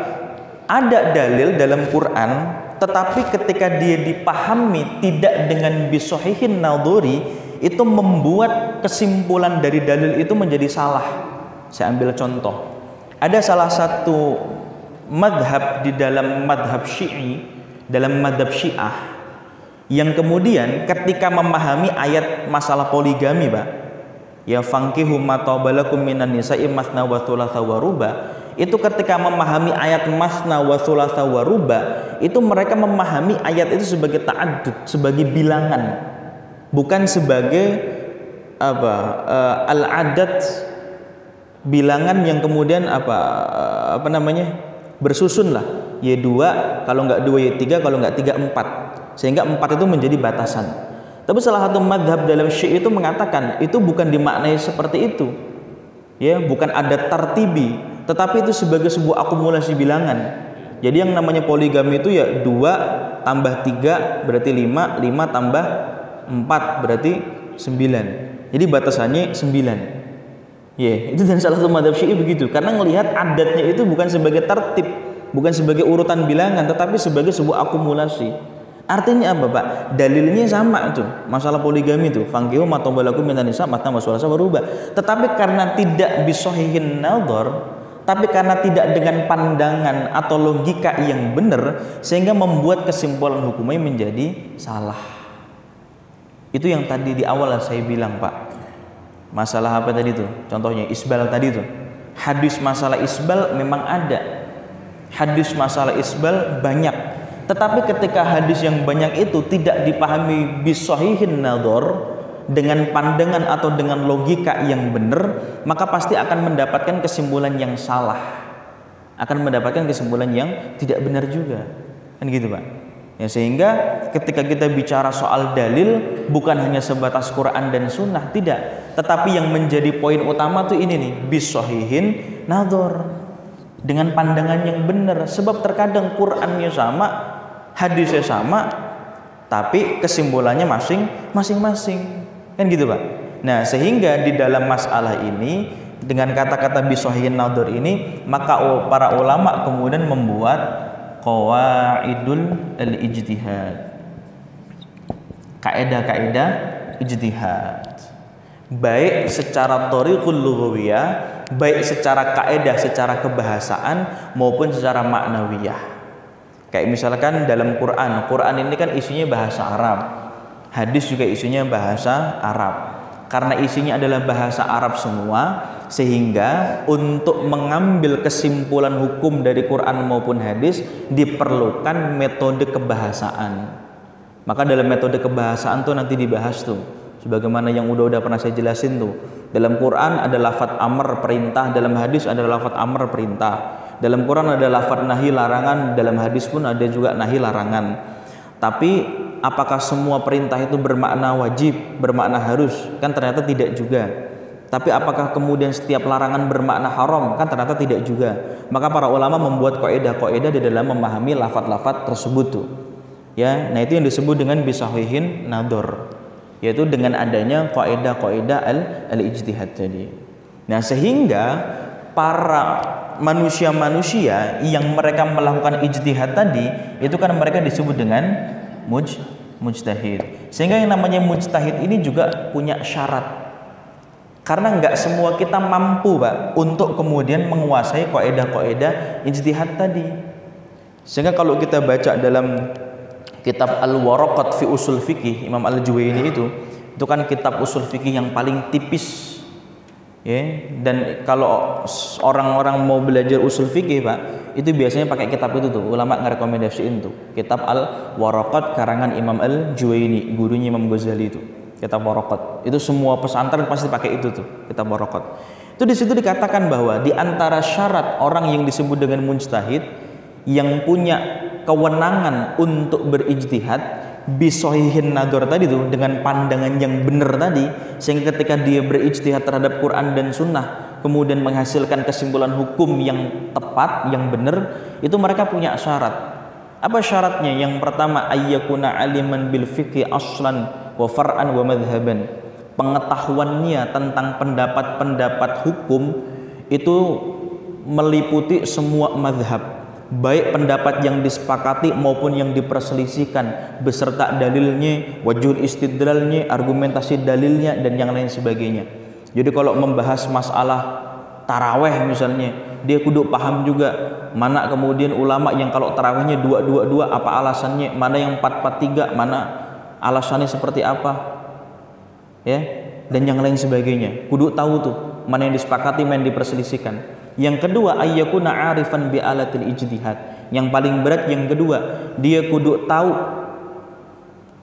ada dalil dalam Quran, tetapi ketika dia dipahami tidak dengan bisohihin naudori, itu membuat kesimpulan dari dalil itu menjadi salah. Saya ambil contoh. Ada salah satu madhab di dalam madhab Syi'i, dalam madhab Syiah, yang kemudian ketika memahami ayat masalah poligami, Pak, ya fankihu ma tabalakum minan nisa'i matsna wa thulatsa wa ruba, itu ketika memahami ayat masna wa thulatsa wa ruba, itu mereka memahami ayat itu sebagai ta'addud, sebagai bilangan, bukan sebagai al-adat, bilangan yang kemudian bersusun lah, Y2, kalau nggak 2 Y3, kalau nggak 3 4, sehingga 4 itu menjadi batasan. Tapi salah satu madhab dalam Syi'i itu mengatakan itu bukan dimaknai seperti itu, ya, bukan ada tartibi, tetapi itu sebagai sebuah akumulasi bilangan. Jadi yang namanya poligami itu ya 2 tambah 3 berarti 5, 5 tambah 4 berarti 9. Jadi batasannya 9. Ya, itu dan salah satu madhab Syi'i begitu, karena melihat adatnya itu bukan sebagai tertib, bukan sebagai urutan bilangan, tetapi sebagai sebuah akumulasi. Artinya apa, Pak? Dalilnya sama itu, masalah poligami itu, fankihu ma tabalakum minan nisa matsna wa thulatsa wa ruba. Tetapi karena tidak bisohihin nadhar, tapi karena tidak dengan pandangan atau logika yang benar, sehingga membuat kesimpulan hukumnya menjadi salah. Itu yang tadi di awal saya bilang, Pak. Masalah apa tadi tuh? Contohnya isbal tadi tuh. Hadis masalah isbal memang ada. Hadis masalah isbal banyak. Tetapi ketika hadis yang banyak itu tidak dipahami bisohihin nadhar, dengan pandangan atau dengan logika yang benar, maka pasti akan mendapatkan kesimpulan yang salah. Akan mendapatkan kesimpulan yang tidak benar juga. Kan gitu, Pak. Ya, sehingga ketika kita bicara soal dalil, bukan hanya sebatas Quran dan Sunnah, tidak. Tetapi yang menjadi poin utama tuh ini nih, bisohihin nadhar, dengan pandangan yang benar. Sebab terkadang Qurannya sama, hadisnya sama, tapi kesimpulannya masing-masing. Kan gitu, Pak. Nah, sehingga di dalam masalah ini, dengan kata-kata bisohihin nadhar ini, maka para ulama kemudian membuat qawaidul al-ijtihad, kaidah-kaidah ijtihad, baik secara thariqul lughawiyah, baik secara kaidah, secara kebahasaan maupun secara maknawiyah. Kayak misalkan dalam Quran ini kan isinya bahasa Arab, hadis juga isinya bahasa Arab. Karena isinya adalah bahasa Arab semua, sehingga untuk mengambil kesimpulan hukum dari Quran maupun hadis diperlukan metode kebahasaan. Maka dalam metode kebahasaan tuh nanti dibahas tuh, sebagaimana yang udah pernah saya jelasin tuh. Dalam Quran ada lafadz amr perintah, dalam hadis ada lafadz amr perintah. Dalam Quran ada lafadz nahi larangan, dalam hadis pun ada juga nahi larangan. Tapi apakah semua perintah itu bermakna wajib, bermakna harus? Kan ternyata tidak juga. Tapi apakah kemudian setiap larangan bermakna haram? Kan ternyata tidak juga. Maka para ulama membuat kaidah-kaidah di dalam memahami lafadz-lafadz tersebut tuh. Ya, nah itu yang disebut dengan bisohihin nadhar, yaitu dengan adanya kaidah-kaidah al-ijtihad tadi. Nah, sehingga para manusia-manusia yang mereka melakukan ijtihad tadi, itu kan mereka disebut dengan mujtahid. Sehingga yang namanya mujtahid ini juga punya syarat. Karena nggak semua kita mampu, Pak, untuk kemudian menguasai kaidah-kaidah ijtihad tadi. Sehingga kalau kita baca dalam kitab Al-Waraqat fi Usul Fikih Imam Al-Juwaini itu kan kitab usul fikih yang paling tipis, ya. Dan kalau orang-orang mau belajar usul fikih, Pak, itu biasanya pakai kitab itu tuh. Ulama ngerekomendasiin tuh kitab Al-Waraqat karangan Imam Al-Juwaini, gurunya Imam Ghazali itu. Kitab Waraqat itu semua pesantren pasti pakai itu tuh, kitab Waraqat. Itu di situ dikatakan bahwa di antara syarat orang yang disebut dengan mujtahid yang punya kewenangan untuk berijtihad bisohihin nador tadi tuh, dengan pandangan yang benar tadi, sehingga ketika dia berijtihad terhadap Quran dan Sunnah kemudian menghasilkan kesimpulan hukum yang tepat, yang benar, itu mereka punya syarat. Apa syaratnya? Yang pertama, ayyakuna aliman bil fiqhi aslan wa far'an wa madhaban. Pengetahuannya tentang pendapat-pendapat hukum itu meliputi semua madhab, baik pendapat yang disepakati maupun yang diperselisihkan, beserta dalilnya, wajhul istidlalnya, argumentasi dalilnya, dan yang lain sebagainya. Jadi kalau membahas masalah taraweh misalnya, dia kudu paham juga mana kemudian ulama yang kalau tarawehnya 2-2-2 apa alasannya, mana yang 4-4-3 mana alasannya seperti apa, ya, dan yang lain sebagainya. Kudu tahu tuh mana yang disepakati, mana yang diperselisihkan. Yang kedua, ayyakuna arifan bi alatil ijtihad. Yang paling berat yang kedua, dia kudu tahu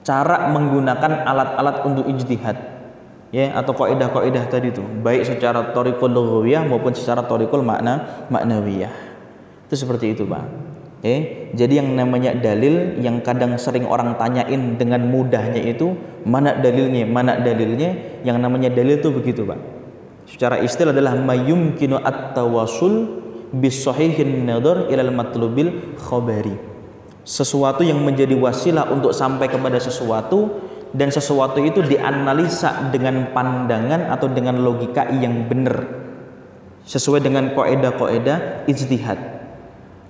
cara menggunakan alat-alat untuk ijtihad, ya, atau kaidah-kaidah tadi tuh, baik secara thariqul lughawiyah maupun secara thariqul maknawiyah. Itu seperti itu, Pak. Jadi yang namanya dalil yang kadang sering orang tanyain dengan mudahnya itu, mana dalilnya, mana dalilnya? Yang namanya dalil itu begitu, Pak. Secara istilah adalah mayumkinu at-tawassul bisahihin nadhar ilal matlubil khabari. Sesuatu yang menjadi wasilah untuk sampai kepada sesuatu, dan sesuatu itu dianalisa dengan pandangan atau dengan logika yang benar sesuai dengan kaidah-kaidah ijtihad,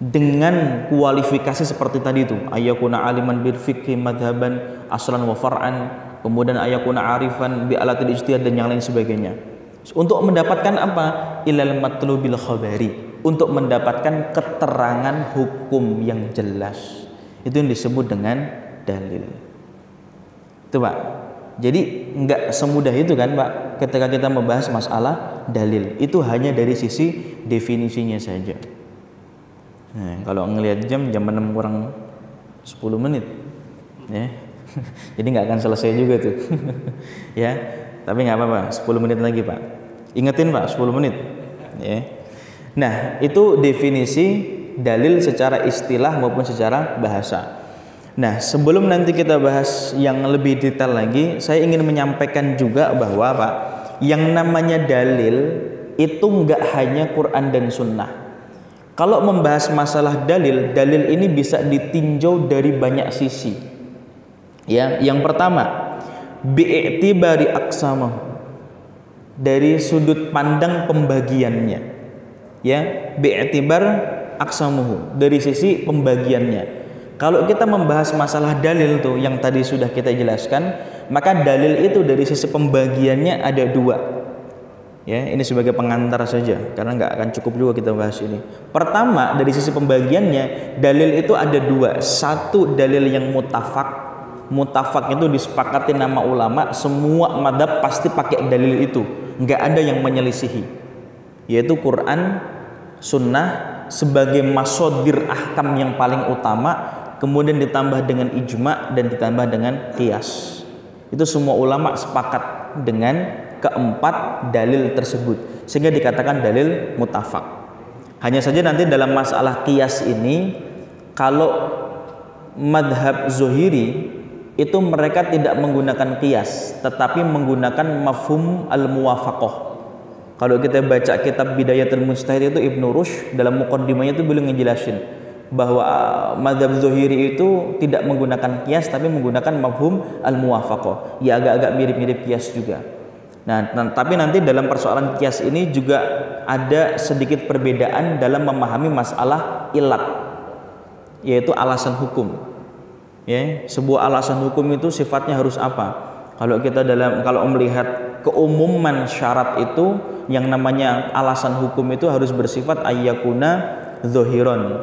dengan kualifikasi seperti tadi itu, ayyakuna aliman bil fiqhi madhaban aslan wa far'an, kemudian ayyakuna arifan bi alatil ijtihad, dan yang lain sebagainya. Untuk mendapatkan apa? Ilal matlubil khabari, untuk mendapatkan keterangan hukum yang jelas. Itu yang disebut dengan dalil. Itu, Pak. Jadi enggak semudah itu kan, Pak, ketika kita membahas masalah dalil. Itu hanya dari sisi definisinya saja. Nah, kalau ngelihat jam 6 kurang 10 menit, ya. Jadi nggak akan selesai juga tuh. Ya, tapi nggak apa-apa, 10 menit lagi, Pak. Ingetin, Pak, 10 menit. Ya. Nah, itu definisi dalil secara istilah maupun secara bahasa. Nah, sebelum nanti kita bahas yang lebih detail lagi, saya ingin menyampaikan juga bahwa, Pak, yang namanya dalil itu nggak hanya Quran dan Sunnah. Kalau membahas masalah dalil, dalil ini bisa ditinjau dari banyak sisi. Ya, yang pertama, bi'tibari aqsamahu, dari sudut pandang pembagiannya. Ya, bi'tibar aqsamuhu, dari sisi pembagiannya. Kalau kita membahas masalah dalil tuh yang tadi sudah kita jelaskan, maka dalil itu dari sisi pembagiannya ada dua. Ya, ini sebagai pengantar saja karena nggak akan cukup juga kita bahas ini. Pertama, dari sisi pembagiannya, dalil itu ada dua. Satu, dalil yang mutafak. Mutafak itu disepakati nama ulama, semua madhab pasti pakai dalil itu, nggak ada yang menyelisihi, yaitu Quran, Sunnah sebagai masodir ahkam yang paling utama, kemudian ditambah dengan ijma dan ditambah dengan qiyas. Itu semua ulama sepakat dengan keempat dalil tersebut, sehingga dikatakan dalil mutafak. Hanya saja nanti dalam masalah qiyas ini, kalau madhab Zuhiri itu mereka tidak menggunakan qiyas, tetapi menggunakan mafhum al-muwafaqah. Kalau kita baca kitab Bidayatul Mujtahid itu Ibnu Rushd dalam muqaddimahnya itu beliau ngejelasin bahwa mazhab Zuhiri itu tidak menggunakan qiyas tapi menggunakan mafhum al-muwafaqah. Ya agak-agak mirip-mirip qiyas juga. Nah, tapi nanti dalam persoalan qiyas ini juga ada sedikit perbedaan dalam memahami masalah ilat, yaitu alasan hukum. Ya, sebuah alasan hukum itu sifatnya harus apa? Kalau melihat keumuman syarat itu, yang namanya alasan hukum itu harus bersifat ayyakuna dzahiran.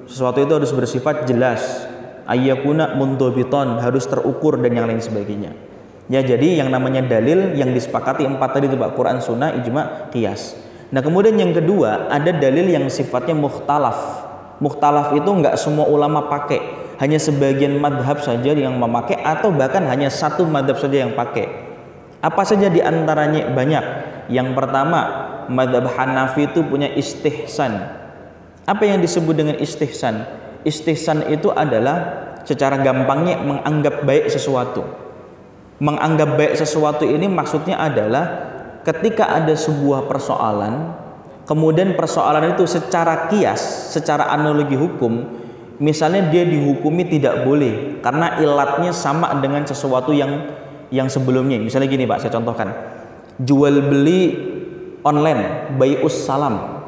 Sesuatu itu harus bersifat jelas, ayyakuna mundobiton, harus terukur dan yang lain sebagainya. Ya, jadi yang namanya dalil yang disepakati 4 tadi itu Pak, Quran, Sunnah, ijma, qiyas. Nah kemudian yang kedua ada dalil yang sifatnya mukhtalaf. Mukhtalaf itu enggak semua ulama pakai, hanya sebagian madhab saja yang memakai atau bahkan hanya satu madhab saja yang pakai. Apa saja di antaranya? Banyak. Yang pertama, madhab Hanafi itu punya istihsan. Apa yang disebut dengan istihsan? Istihsan itu adalah secara gampangnya menganggap baik sesuatu. Menganggap baik sesuatu ini maksudnya adalah ketika ada sebuah persoalan, kemudian persoalan itu secara kias, secara analogi hukum, misalnya dia dihukumi tidak boleh karena ilatnya sama dengan sesuatu yang sebelumnya. Misalnya gini Pak, saya contohkan. Jual beli online, bai'us salam.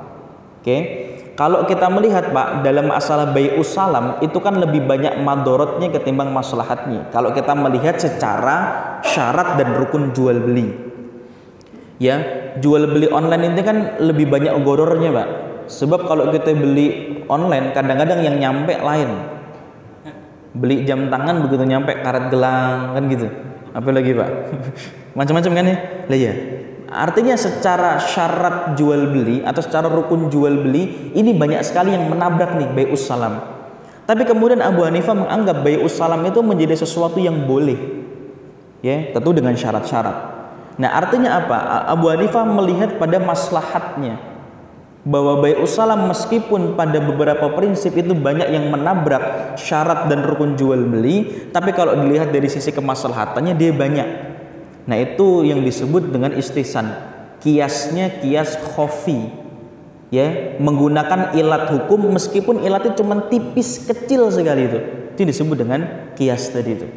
Oke. Kalau kita melihat Pak, dalam masalah bai'us salam itu kan lebih banyak madorotnya ketimbang maslahatnya. Kalau kita melihat secara syarat dan rukun jual beli. Ya, jual beli online ini kan lebih banyak gorornya Pak. Sebab kalau kita beli online kadang-kadang yang nyampe lain. Beli jam tangan begitu nyampe karet gelang kan gitu. Apa lagi Pak? Macam-macam kan ya? Lah ya. Artinya secara syarat jual beli atau secara rukun jual beli ini banyak sekali yang menabrak nih bai'us salam. Tapi kemudian Abu Hanifah menganggap bai'us salam itu menjadi sesuatu yang boleh. Ya, tentu dengan syarat-syarat. Nah, artinya apa? Abu Hanifah melihat pada maslahatnya bahwa bai'us salam meskipun pada beberapa prinsip itu banyak yang menabrak syarat dan rukun jual beli, tapi kalau dilihat dari sisi kemaslahatannya dia banyak. Nah itu yang disebut dengan istihsan. Kiasnya kias khofi, ya, menggunakan ilat hukum meskipun ilatnya cuma tipis kecil sekali itu disebut dengan kias tadi itu.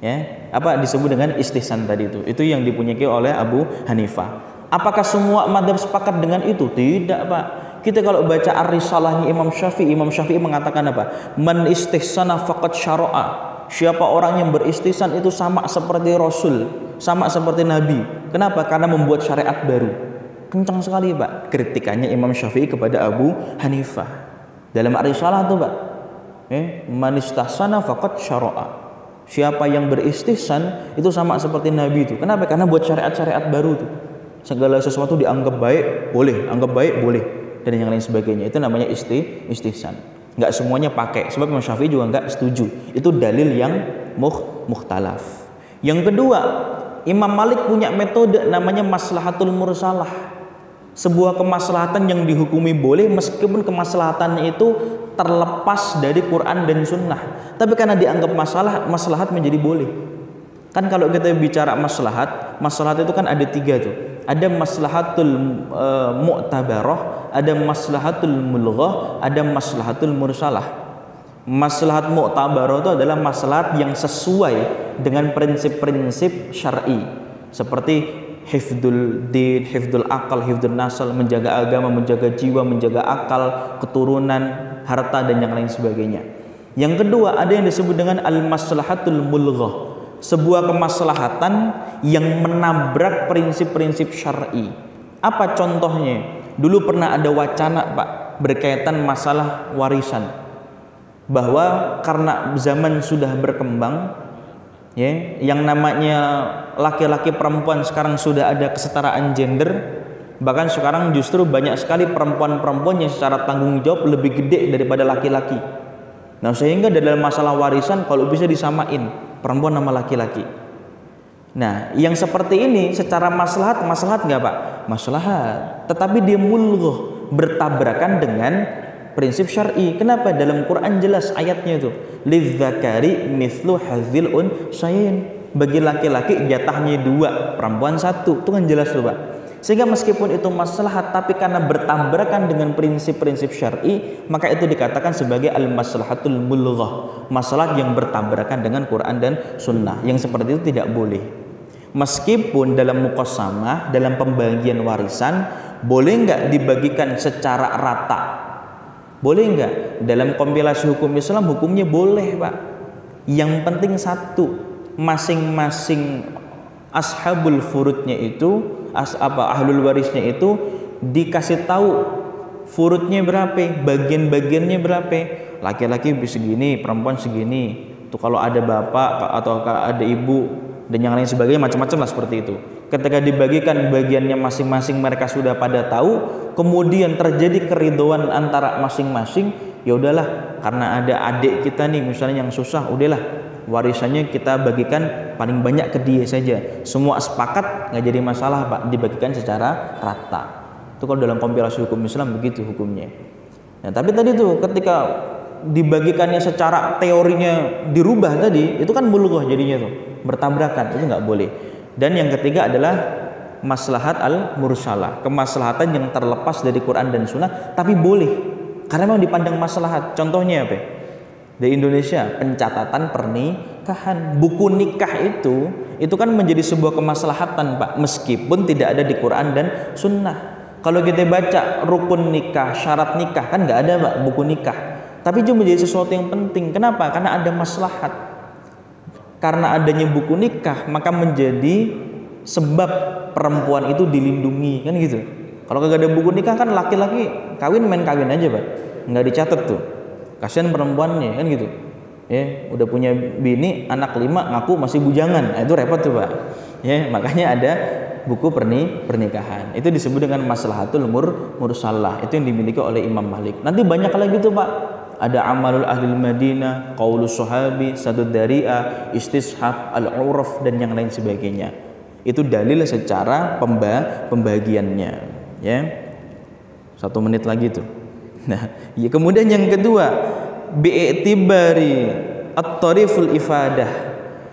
Ya, apa disebut dengan istihsan tadi itu? Itu yang dipunyai oleh Abu Hanifah. Apakah semua madhab sepakat dengan itu? Tidak Pak. Kita kalau baca Ar-Risalahnya Imam Syafi'i mengatakan apa? Man istihsana faqad syara'a. Siapa orang yang beristihsan itu sama seperti Rasul, sama seperti Nabi. Kenapa? Karena membuat syariat baru. Kencang sekali Pak kritikannya Imam Syafi'i kepada Abu Hanifah dalam Ar-Risalah tuh Pak. Man istihsana faqad syara'a. Siapa yang beristihsan itu sama seperti Nabi itu. Kenapa? Karena buat syariat-syariat baru tuh. Segala sesuatu dianggap baik boleh, anggap baik boleh, dan yang lain sebagainya. Itu namanya istihsan. Nggak semuanya pakai, sebab Imam Syafi'i juga nggak setuju. Itu dalil yang mukhtalaf. Yang kedua, Imam Malik punya metode namanya maslahatul mursalah. Sebuah kemaslahatan yang dihukumi boleh meskipun kemaslahatannya itu terlepas dari Quran dan Sunnah. Tapi karena dianggap maslahat menjadi boleh. Kan kalau kita bicara maslahat itu kan ada 3 tuh. Ada maslahatul mu'tabarah, ada maslahatul mulghah, ada maslahatul mursalah. Maslahat mu'tabarah itu adalah maslahat yang sesuai dengan prinsip-prinsip syar'i, seperti hifdzul din, hifdzul akal, hifdzul nasal, menjaga agama, menjaga jiwa, menjaga akal, keturunan, harta dan yang lain sebagainya. Yang kedua ada yang disebut dengan al-maslahatul mulghah. Sebuah kemaslahatan yang menabrak prinsip-prinsip syar'i. Apa contohnya? Dulu pernah ada wacana Pak berkaitan masalah warisan, bahwa karena zaman sudah berkembang, ya, yang namanya laki-laki perempuan sekarang sudah ada kesetaraan gender. Bahkan sekarang justru banyak sekali perempuan-perempuan yang secara tanggung jawab lebih gede daripada laki-laki. Nah sehingga dalam masalah warisan kalau bisa disamain perempuan sama laki-laki. Nah, yang seperti ini secara maslahat nggak Pak? Maslahat. Tetapi dia mulghah, bertabrakan dengan prinsip syar'i. Kenapa? Dalam Quran jelas ayatnya itu. Lidzakari mithlu hadzil unsayain. Bagi laki-laki jatahnya 2, perempuan 1. Itu kan jelas tuh Pak. Sehingga meskipun itu maslahat, tapi karena bertabrakan dengan prinsip-prinsip syar'i, maka itu dikatakan sebagai al-maslahatul mulghah, maslahat yang bertabrakan dengan Quran dan Sunnah. Yang seperti itu tidak boleh. Meskipun dalam muqassamah, dalam pembagian warisan, boleh nggak dibagikan secara rata? Boleh nggak? Dalam kompilasi hukum Islam, hukumnya boleh Pak. Yang penting satu, masing-masing ashabul furudnya itu, ahlul warisnya itu dikasih tahu furudnya berapa, bagian-bagiannya berapa. laki-laki segini, perempuan segini. Tuh kalau ada bapak atau ada ibu dan yang lain sebagainya, macam-macam lah seperti itu. Ketika dibagikan bagiannya masing-masing, mereka sudah pada tahu, kemudian terjadi keridhoan antara masing-masing, ya udahlah, karena ada adik kita nih misalnya yang susah, udahlah warisannya kita bagikan paling banyak ke dia saja. Semua sepakat, nggak jadi masalah Pak, dibagikan secara rata. Itu kalau dalam kompilasi hukum Islam begitu hukumnya. Nah, tapi tadi tuh ketika dibagikannya secara teorinya dirubah tadi, itu kan bulughah jadinya tuh, bertabrakan, itu nggak boleh. Dan yang ketiga adalah maslahat al-mursalah, kemaslahatan yang terlepas dari Quran dan Sunnah, tapi boleh karena memang dipandang maslahat. Contohnya apa? Di Indonesia pencatatan pernikahan, buku nikah itu kan menjadi sebuah kemaslahatan Pak, meskipun tidak ada di Quran dan Sunnah. Kalau kita baca rukun nikah, syarat nikah, kan nggak ada Pak buku nikah, tapi itu menjadi sesuatu yang penting. Kenapa? Karena ada maslahat. Karena adanya buku nikah, maka menjadi sebab perempuan itu dilindungi, kan gitu. Kalau kagak ada buku nikah kan laki-laki kawin main kawin aja Pak, nggak dicatat tuh. Kasihan perempuannya, kan gitu. Ya, udah punya bini, anak 5 ngaku masih bujangan, nah, itu repot tuh Pak. Ya, makanya ada buku pernikahan. Itu disebut dengan maslahatul mursalah. Itu yang dimiliki oleh Imam Malik. Nanti banyak lagi tuh Pak. Ada amalul ahlil Madinah, qaulus sahabi, sadud dari'ah, istishab, al-uraf dan yang lain sebagainya. Itu dalil secara pembagiannya, ya. 1 menit lagi tuh. Nah, ya, kemudian yang kedua, bi'tibari at-tariful ifadah,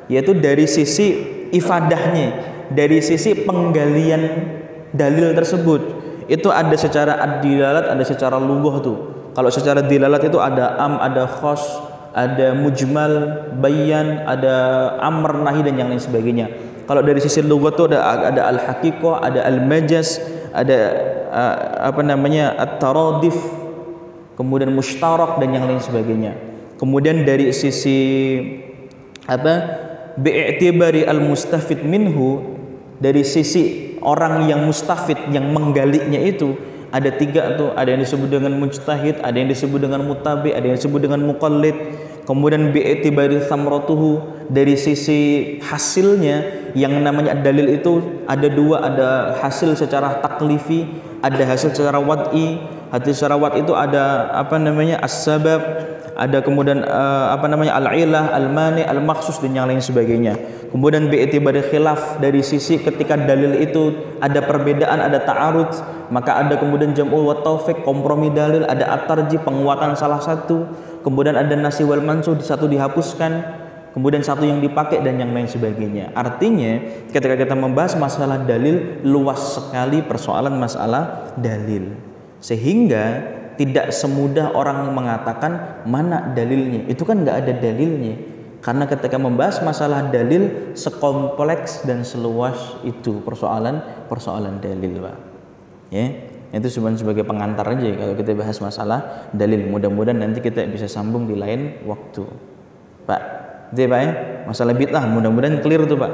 yaitu dari sisi ifadahnya, dari sisi penggalian dalil tersebut. Itu ada secara ad-dilalat, ada secara lughah tuh. Kalau secara dilalat itu ada am, ada khos, ada mujmal, bayan, ada amr, nahi dan yang lain sebagainya. Kalau dari sisi lughat itu ada al-haqiqah, ada al-majaz, ada at-taradif, kemudian mushtarak dan yang lain sebagainya. Kemudian dari sisi bi'tibari al-mustafid minhu, dari sisi orang yang mustafid, yang menggalinya itu ada 3 tuh, ada yang disebut dengan mujtahid, ada yang disebut dengan mutabi, ada yang disebut dengan muqallid. Kemudian bi'tibari thamratuhu, dari sisi hasilnya, yang namanya dalil itu ada 2, ada hasil secara taklifi, ada hasil secara wad'i. Hasil secara wad'i itu ada as-sabab, ada kemudian al-ilah, al-mani, al-makhsus dan yang lain sebagainya. Kemudian bi'tibari khilaf, dari sisi ketika dalil itu ada perbedaan, ada ta'arud, maka ada kemudian jam'u wa taufiq, kompromi dalil, ada at-tarjih, penguatan salah satu, kemudian ada nasi wal mansuh, satu dihapuskan, kemudian satu yang dipakai dan yang lain sebagainya. Artinya ketika kita membahas masalah dalil, luas sekali persoalan masalah dalil, sehingga tidak semudah orang mengatakan mana dalilnya. Itu kan nggak ada dalilnya. Karena ketika membahas masalah dalil, sekompleks dan seluas itu persoalan dalil Pak. Ya, itu cuma sebagai pengantar aja kalau kita bahas masalah dalil. Mudah-mudahan nanti kita bisa sambung di lain waktu Pak. Itu ya Pak ya, masalah bid'ah mudah-mudahan clear tuh Pak.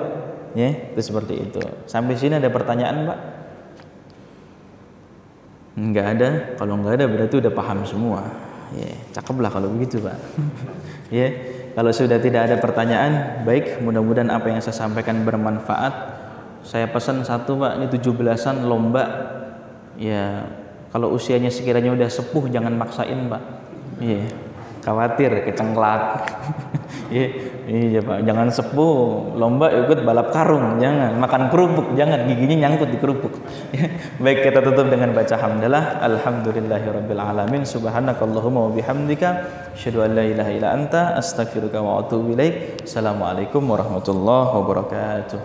Ya, itu seperti itu. Sampai sini ada pertanyaan Pak? Enggak ada. Kalau enggak ada berarti udah paham semua. Ya, cakep lah kalau begitu Pak. Ya, kalau sudah tidak ada pertanyaan, baik, mudah-mudahan apa yang saya sampaikan bermanfaat. Saya pesan satu Pak, ini 17-an lomba. Ya, kalau usianya sekiranya udah sepuh jangan maksain Pak. Iya, khawatir kecengklak. Iya Pak, jangan sepuh lomba ikut balap karung, jangan makan kerupuk, jangan giginya nyangkut di kerupuk. Baik, kita tutup dengan baca hamdalah. Alhamdulillahirabbil alamin, subhanakallahumma wa bihamdika, asyhadu an la ilaha illa anta, astaghfiruka wa atubu ilaik. Assalamualaikum warahmatullahi wabarakatuh.